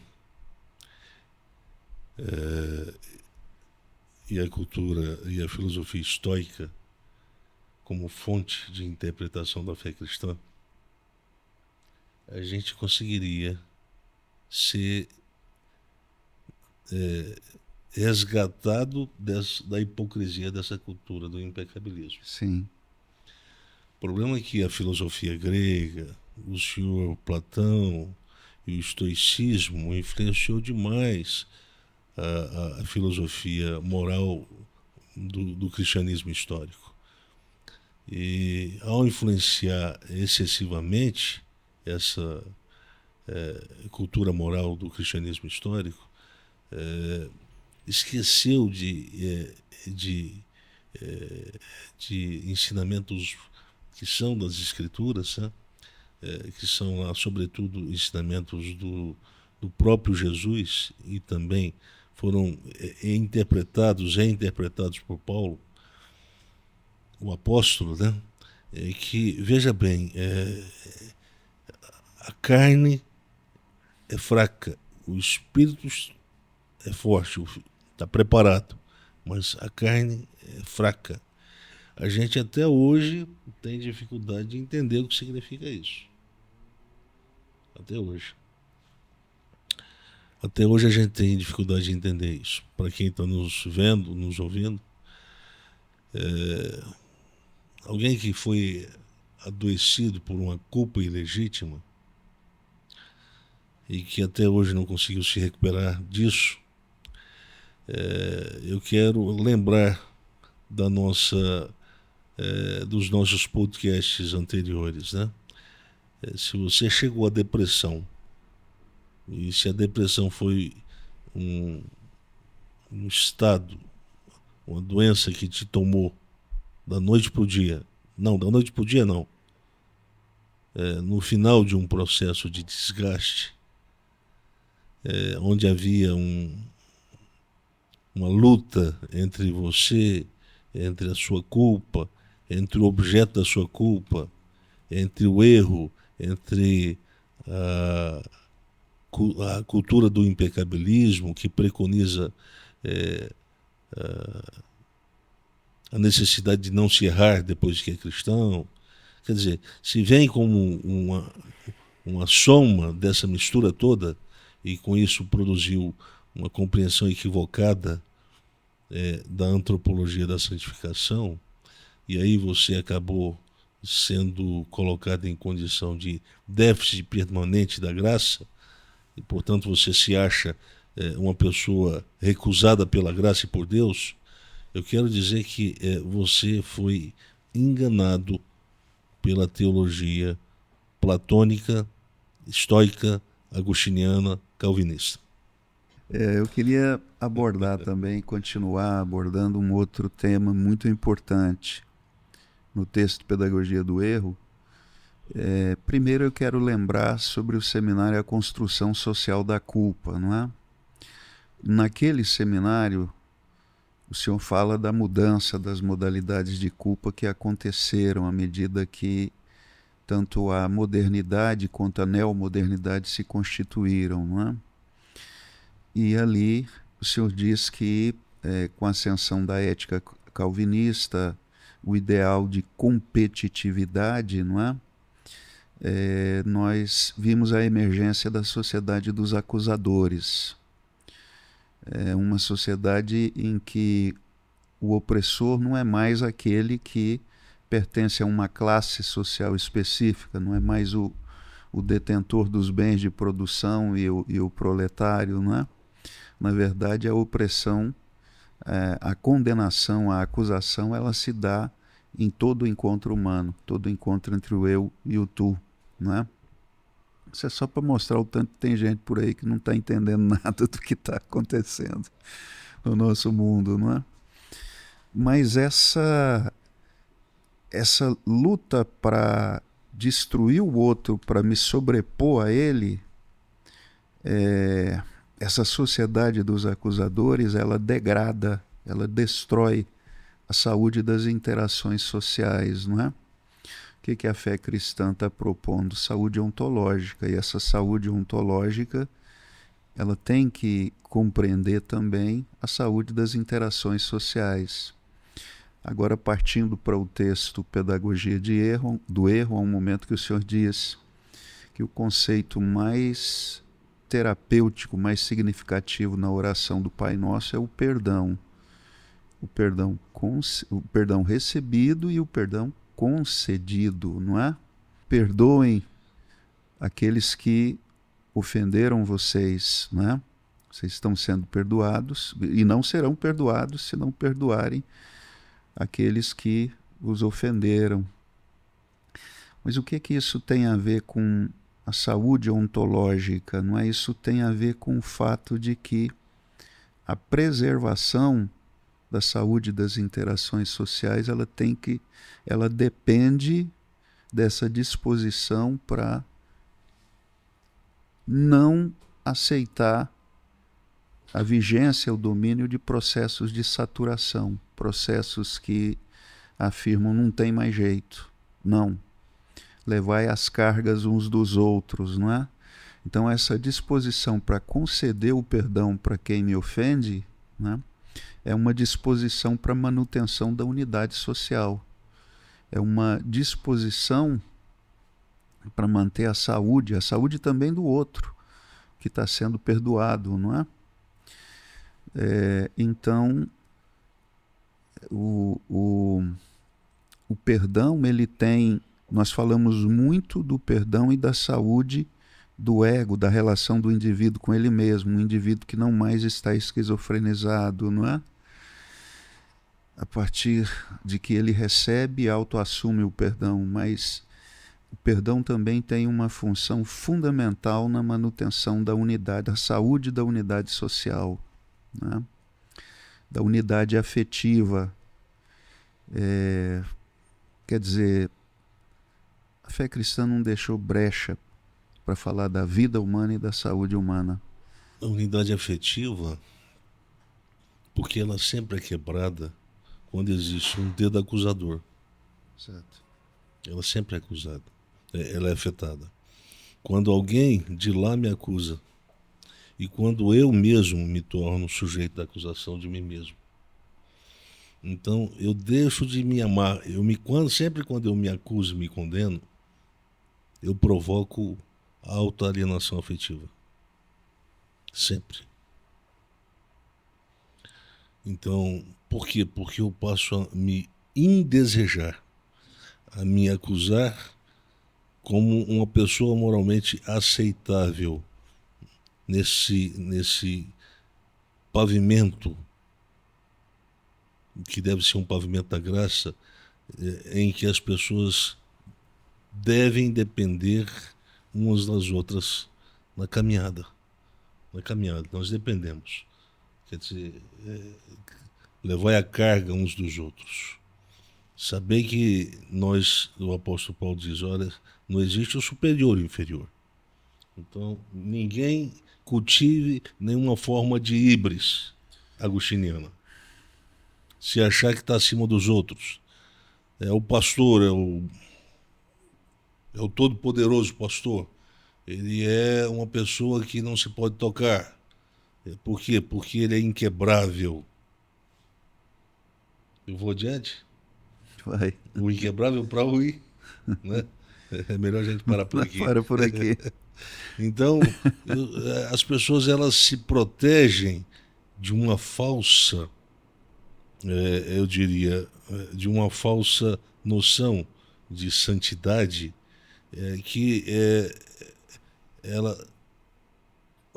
e a cultura e a filosofia estoica como fonte de interpretação da fé cristã, a gente conseguiria ser resgatado da hipocrisia dessa cultura do impecabilismo. Sim. O problema é que a filosofia grega, o senhor Platão e o estoicismo influenciou demais a filosofia moral do cristianismo histórico. E ao influenciar excessivamente essa cultura moral do cristianismo histórico, esqueceu de ensinamentos que são das escrituras, né? que são lá, sobretudo, ensinamentos do próprio Jesus e também foram reinterpretados por Paulo, o apóstolo, né? Que, veja bem, a carne é fraca, o espírito é forte, está preparado, mas a carne é fraca. A gente até hoje tem dificuldade de entender o que significa isso. Até hoje. Até hoje a gente tem dificuldade de entender isso. Para quem está nos vendo, nos ouvindo, alguém que foi adoecido por uma culpa ilegítima e que até hoje não conseguiu se recuperar disso, eu quero lembrar dos nossos podcasts anteriores, né? Se você chegou à depressão, e se a depressão foi um estado, uma doença que te tomou da noite para o dia, não, da noite para o dia não, no final de um processo de desgaste, onde havia uma luta entre você, entre a sua culpa, entre o objeto da sua culpa, entre o erro, entre a cultura do impecabilismo que preconiza a necessidade de não se errar depois que é cristão. Quer dizer, se vem como uma soma dessa mistura toda e com isso produziu uma compreensão equivocada da antropologia da santificação, e aí você acabou sendo colocado em condição de déficit permanente da graça, e portanto você se acha uma pessoa recusada pela graça e por Deus, eu quero dizer que você foi enganado pela teologia platônica, estoica, agostiniana, calvinista. Eu queria abordar também, continuar abordando um outro tema muito importante no texto Pedagogia do Erro. Primeiro eu quero lembrar sobre o seminário A Construção Social da Culpa, não é? Naquele seminário, o senhor fala da mudança das modalidades de culpa que aconteceram à medida que tanto a modernidade quanto a neomodernidade se constituíram, não é? E ali o senhor diz que, com a ascensão da ética calvinista, o ideal de competitividade, não é? Nós vimos a emergência da sociedade dos acusadores. Uma sociedade em que o opressor não é mais aquele que pertence a uma classe social específica, não é mais o detentor dos bens de produção e o proletário, não é? Na verdade, a opressão, a condenação, a acusação, ela se dá em todo o encontro humano, todo o encontro entre o eu e o tu, não é? Isso é só para mostrar o tanto que tem gente por aí que não está entendendo nada do que está acontecendo no nosso mundo, não é? Mas essa luta para destruir o outro, para me sobrepor a ele, essa sociedade dos acusadores, ela degrada, ela destrói a saúde das interações sociais, não é? O que a fé cristã está propondo? Saúde ontológica. E essa saúde ontológica, ela tem que compreender também a saúde das interações sociais. Agora, partindo para o texto Pedagogia do Erro, há um momento que o senhor diz que o conceito mais terapêutico, mais significativo na oração do Pai Nosso é o perdão. O perdão recebido e o perdão concedido, não é? Perdoem aqueles que ofenderam vocês, não é? Vocês estão sendo perdoados e não serão perdoados se não perdoarem aqueles que os ofenderam. Mas o que isso tem a ver com a saúde ontológica? Não é? Isso tem a ver com o fato de que a preservação da saúde das interações sociais, ela depende dessa disposição para não aceitar a vigência, o domínio de processos de saturação, processos que afirmam não tem mais jeito, não. Levai as cargas uns dos outros, não é? Então essa disposição para conceder o perdão para quem me ofende, né, é uma disposição para manutenção da unidade social. É uma disposição para manter a saúde também do outro, que está sendo perdoado, não é? Então, o perdão, ele tem... Nós falamos muito do perdão e da saúde do ego, da relação do indivíduo com ele mesmo, um indivíduo que não mais está esquizofrenizado, não é? A partir de que ele recebe e autoassume o perdão, mas o perdão também tem uma função fundamental na manutenção da unidade, da saúde da unidade social, né? Da unidade afetiva. Quer dizer, a fé cristã não deixou brecha para falar da vida humana e da saúde humana. A unidade afetiva, porque ela sempre é quebrada quando existe um dedo acusador. Certo. Ela sempre é acusada, ela é afetada. Quando alguém de lá me acusa, e quando eu mesmo me torno sujeito da acusação de mim mesmo. Então, eu deixo de me amar. Sempre quando eu me acuso e me condeno, eu provoco a autoalienação afetiva. Sempre. Então, por quê? Porque eu passo a me indesejar, a me acusar como uma pessoa moralmente aceitável nesse pavimento, que deve ser um pavimento da graça, em que as pessoas devem depender umas das outras na caminhada. Na caminhada, nós dependemos. Quer dizer, levar a carga uns dos outros. Saber que nós, o apóstolo Paulo diz, olha, não existe o superior e o inferior. Então, ninguém cultive nenhuma forma de híbris agostiniana. Se achar que está acima dos outros. É o pastor, é o todo-poderoso pastor. Ele é uma pessoa que não se pode tocar. Por quê? Porque ele é inquebrável. Eu vou adiante? Vai. O inquebrável para o ir, né? É melhor a gente parar por aqui. Para por aqui. Então, as pessoas elas se protegem de uma falsa, eu diria, de uma falsa noção de santidade, que ela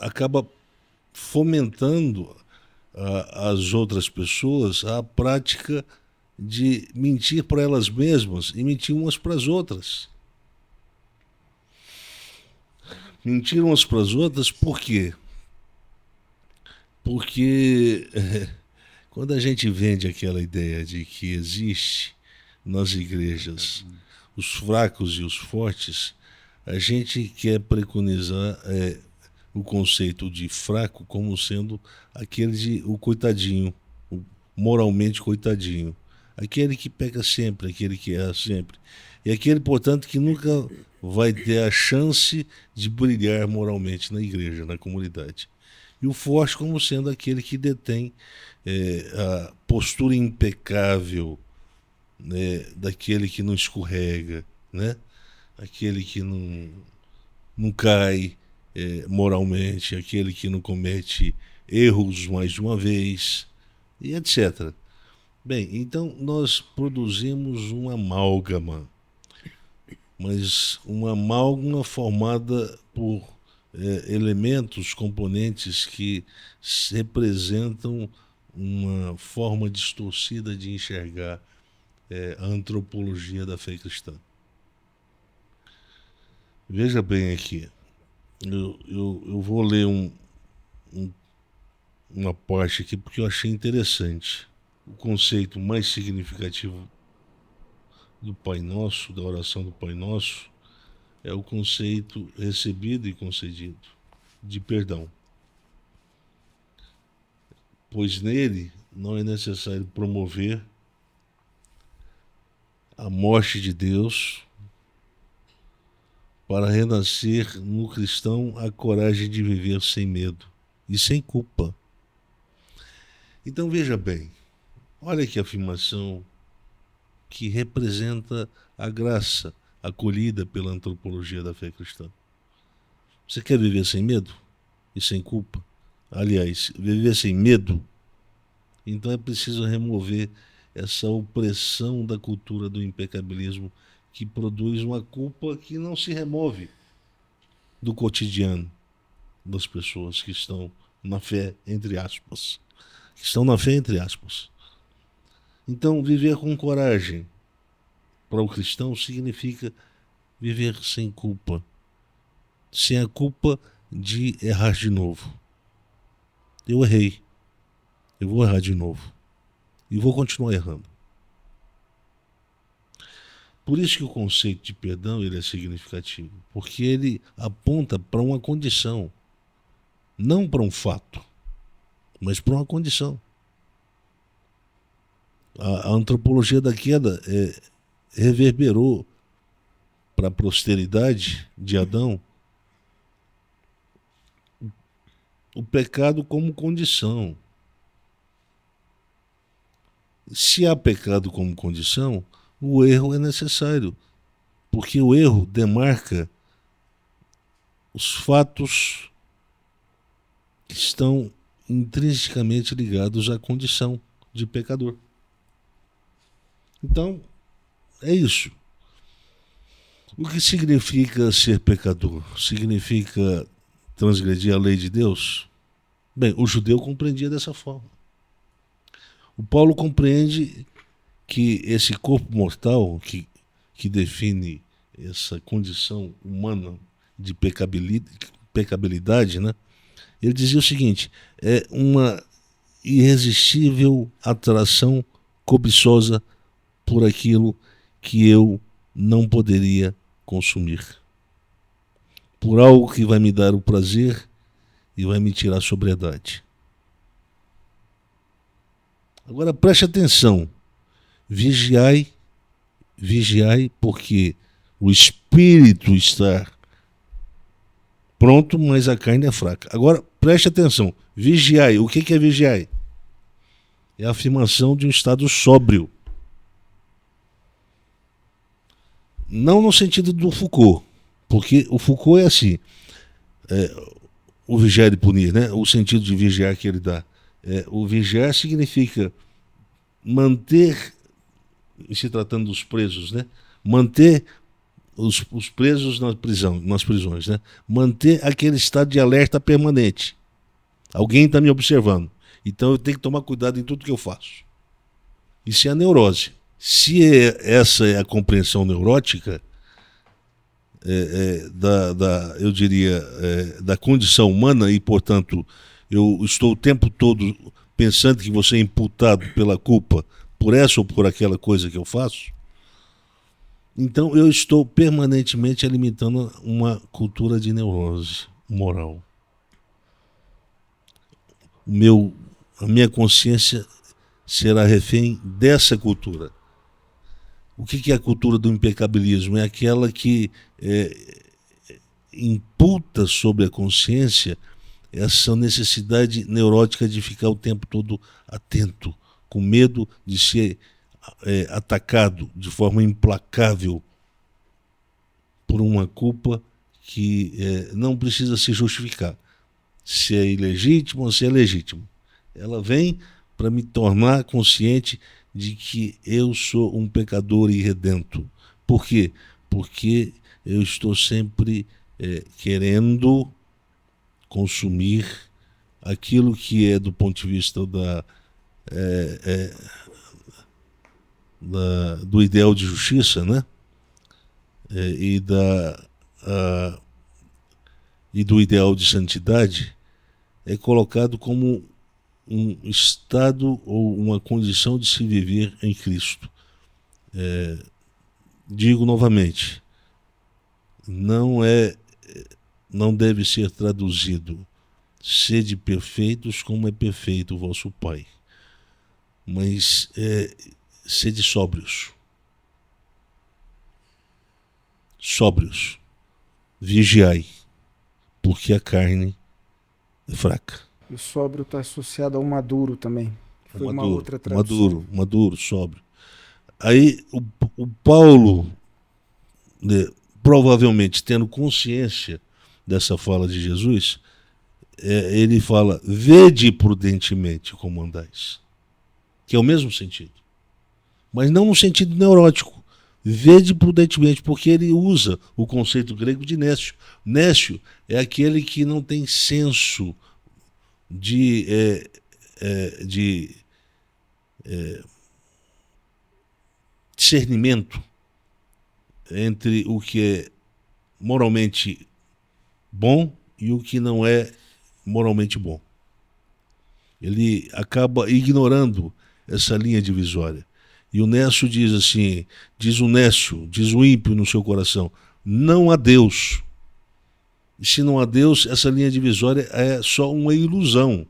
acaba fomentando as outras pessoas a prática de mentir para elas mesmas e mentir umas para as outras. Mentir umas para as outras por quê? Porque quando a gente vende aquela ideia de que existe nas igrejas os fracos e os fortes, a gente quer preconizar o conceito de fraco como sendo o coitadinho, o moralmente coitadinho. Aquele que peca sempre, aquele que erra sempre. E aquele, portanto, que nunca vai ter a chance de brilhar moralmente na igreja, na comunidade. E o forte como sendo aquele que detém a postura impecável, né, daquele que não escorrega, né? Aquele que não cai moralmente, aquele que não comete erros mais de uma vez, e etc. Bem, então nós produzimos uma amálgama, mas uma amálgama formada por elementos, componentes que representam uma forma distorcida de enxergar a antropologia da fé cristã. Veja bem aqui, eu vou ler uma parte aqui porque eu achei interessante. O conceito mais significativo do Pai Nosso, da oração do Pai Nosso, é o conceito recebido e concedido de perdão. Pois nele não é necessário promover a morte de Deus para renascer no cristão a coragem de viver sem medo e sem culpa. Então veja bem, olha que afirmação que representa a graça acolhida pela antropologia da fé cristã. Você quer viver sem medo e sem culpa? Aliás, viver sem medo? Então é preciso remover essa opressão da cultura do impecabilismo que produz uma culpa que não se remove do cotidiano das pessoas que estão na fé, entre aspas. Que estão na fé, entre aspas. Então, viver com coragem para o cristão significa viver sem culpa. Sem a culpa de errar de novo. Eu errei. Eu vou errar de novo. E vou continuar errando. Por isso que o conceito de perdão ele é significativo. Porque ele aponta para uma condição. Não para um fato. Mas para uma condição. A antropologia da queda reverberou para a posteridade de Adão o pecado como condição. Se há pecado como condição, o erro é necessário, porque o erro demarca os fatos que estão intrinsecamente ligados à condição de pecador. Então, é isso. O que significa ser pecador? Significa transgredir a lei de Deus? Bem, o judeu compreendia dessa forma. O Paulo compreende que esse corpo mortal que define essa condição humana de pecabilidade, né? Ele dizia o seguinte: é uma irresistível atração cobiçosa por aquilo que eu não poderia consumir. Por algo que vai me dar o prazer e vai me tirar a sobriedade. Agora preste atenção. Vigiai, porque o espírito está pronto, mas a carne é fraca. Agora preste atenção. Vigiai. O que é vigiai? É a afirmação de um estado sóbrio. Não no sentido do Foucault, porque o Foucault é assim, o vigiar e punir, né? O sentido de vigiar que ele dá. O vigiar significa manter, se tratando dos presos, né? Manter os presos nas prisões, né? Manter aquele estado de alerta permanente. Alguém está me observando, então eu tenho que tomar cuidado em tudo que eu faço. Isso é a neurose. Se essa é a compreensão neurótica eu diria, da condição humana e, portanto, eu estou o tempo todo pensando que você é imputado pela culpa por essa ou por aquela coisa que eu faço, então eu estou permanentemente alimentando uma cultura de neurose moral. A minha consciência será refém dessa cultura. O que é a cultura do impecabilismo? É aquela que imputa sobre a consciência essa necessidade neurótica de ficar o tempo todo atento, com medo de ser atacado de forma implacável por uma culpa que não precisa se justificar. Se é ilegítimo ou se é legítimo. Ela vem para me tornar consciente de que eu sou um pecador irredento. Por quê? Porque eu estou sempre querendo consumir aquilo que é do ponto de vista do ideal de justiça, né? E do ideal de santidade, é colocado como um estado ou uma condição de se viver em Cristo. digo novamente, não deve ser traduzido sede perfeitos como é perfeito o vosso Pai, mas sede sóbrios, vigiai, porque a carne é fraca. E o sóbrio está associado ao maduro também. Foi uma outra tradução. Maduro, sóbrio. Aí o Paulo, né, provavelmente tendo consciência dessa fala de Jesus, ele fala, vede prudentemente como andais, que é o mesmo sentido, mas não no sentido neurótico. Vede prudentemente, porque ele usa o conceito grego de néscio. Néscio é aquele que não tem senso de discernimento entre o que é moralmente bom e o que não é moralmente bom. Ele acaba ignorando essa linha divisória. E o Nécio diz assim, diz o ímpio no seu coração, não há Deus. E se não há Deus, essa linha divisória é só uma ilusão.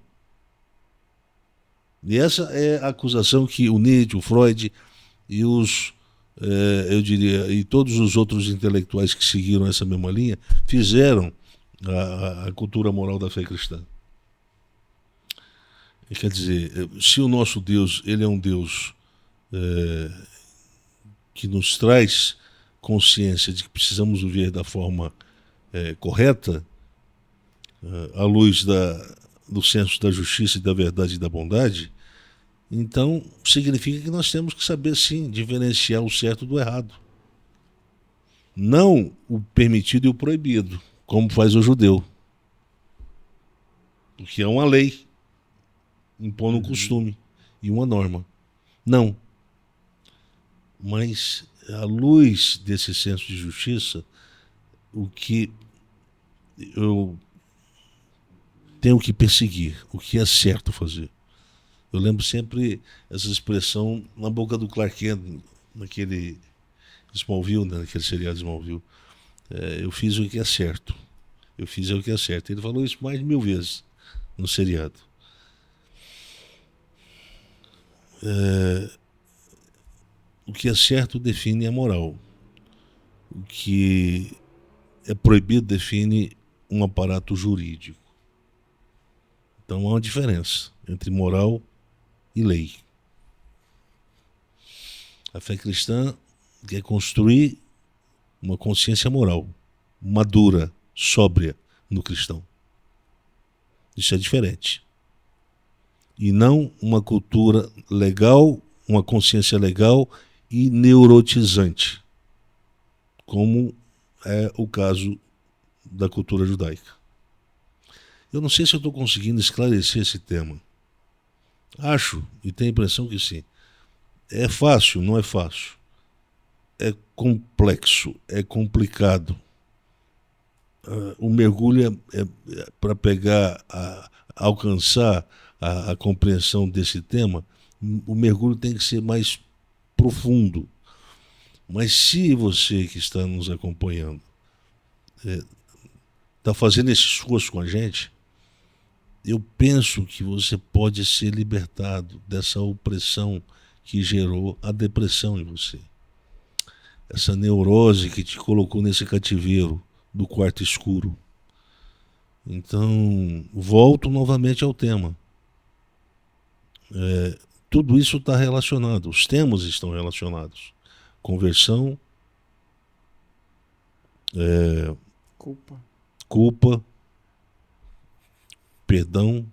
E essa é a acusação que o Nietzsche, o Freud e e todos os outros intelectuais que seguiram essa mesma linha fizeram a cultura moral da fé cristã. E quer dizer, se o nosso Deus, ele é um Deus que nos traz consciência de que precisamos viver da forma correta, à luz do senso da justiça e da verdade e da bondade, então significa que nós temos que saber sim diferenciar o certo do errado. Não o permitido e o proibido, como faz o judeu. Porque é uma lei, impõe um costume e uma norma. Não. Mas, à luz desse senso de justiça, o que eu tenho que perseguir, o que é certo fazer. Eu lembro sempre essa expressão na boca do Clark Kent, naquele Smallville, né, naquele seriado Smallville. Eu fiz o que é certo. Eu fiz o que é certo. Ele falou isso mais de 1000 vezes no seriado. O que é certo define a moral. O que é proibido define um aparato jurídico. Então há uma diferença entre moral e lei. A fé cristã quer construir uma consciência moral madura, sóbria no cristão. Isso é diferente. E não uma cultura legal, uma consciência legal e neurotizante, como é o caso da cultura judaica. Eu não sei se eu estou conseguindo esclarecer esse tema. Acho, e tenho a impressão que sim. É fácil? Não é fácil. É complexo, é complicado. O mergulho para alcançar a compreensão desse tema, o mergulho tem que ser mais profundo. Mas se você que está nos acompanhando está fazendo esse esforço com a gente, eu penso que você pode ser libertado dessa opressão que gerou a depressão em você. Essa neurose que te colocou nesse cativeiro do quarto escuro. Então, volto novamente ao tema. Tudo isso está relacionado, os temas estão relacionados. Conversão, culpa, perdão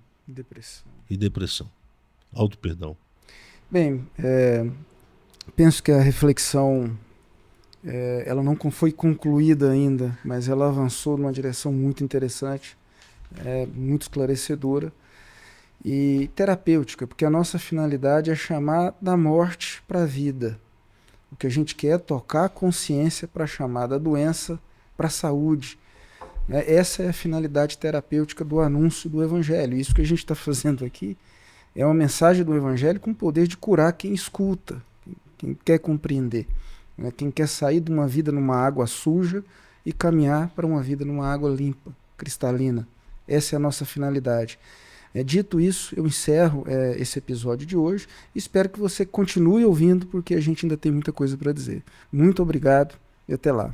e depressão. Auto-perdão. Bem, penso que a reflexão ela não foi concluída ainda, mas ela avançou numa direção muito interessante, muito esclarecedora e terapêutica, porque a nossa finalidade é chamar da morte para a vida. O que a gente quer é tocar a consciência para chamar da doença para a saúde. Essa é a finalidade terapêutica do anúncio do Evangelho. Isso que a gente está fazendo aqui é uma mensagem do Evangelho com o poder de curar quem escuta, quem quer compreender. né? Quem quer sair de uma vida numa água suja e caminhar para uma vida numa água limpa, cristalina. Essa é a nossa finalidade. Dito isso, eu encerro esse episódio de hoje. Espero que você continue ouvindo, porque a gente ainda tem muita coisa para dizer. Muito obrigado e até lá.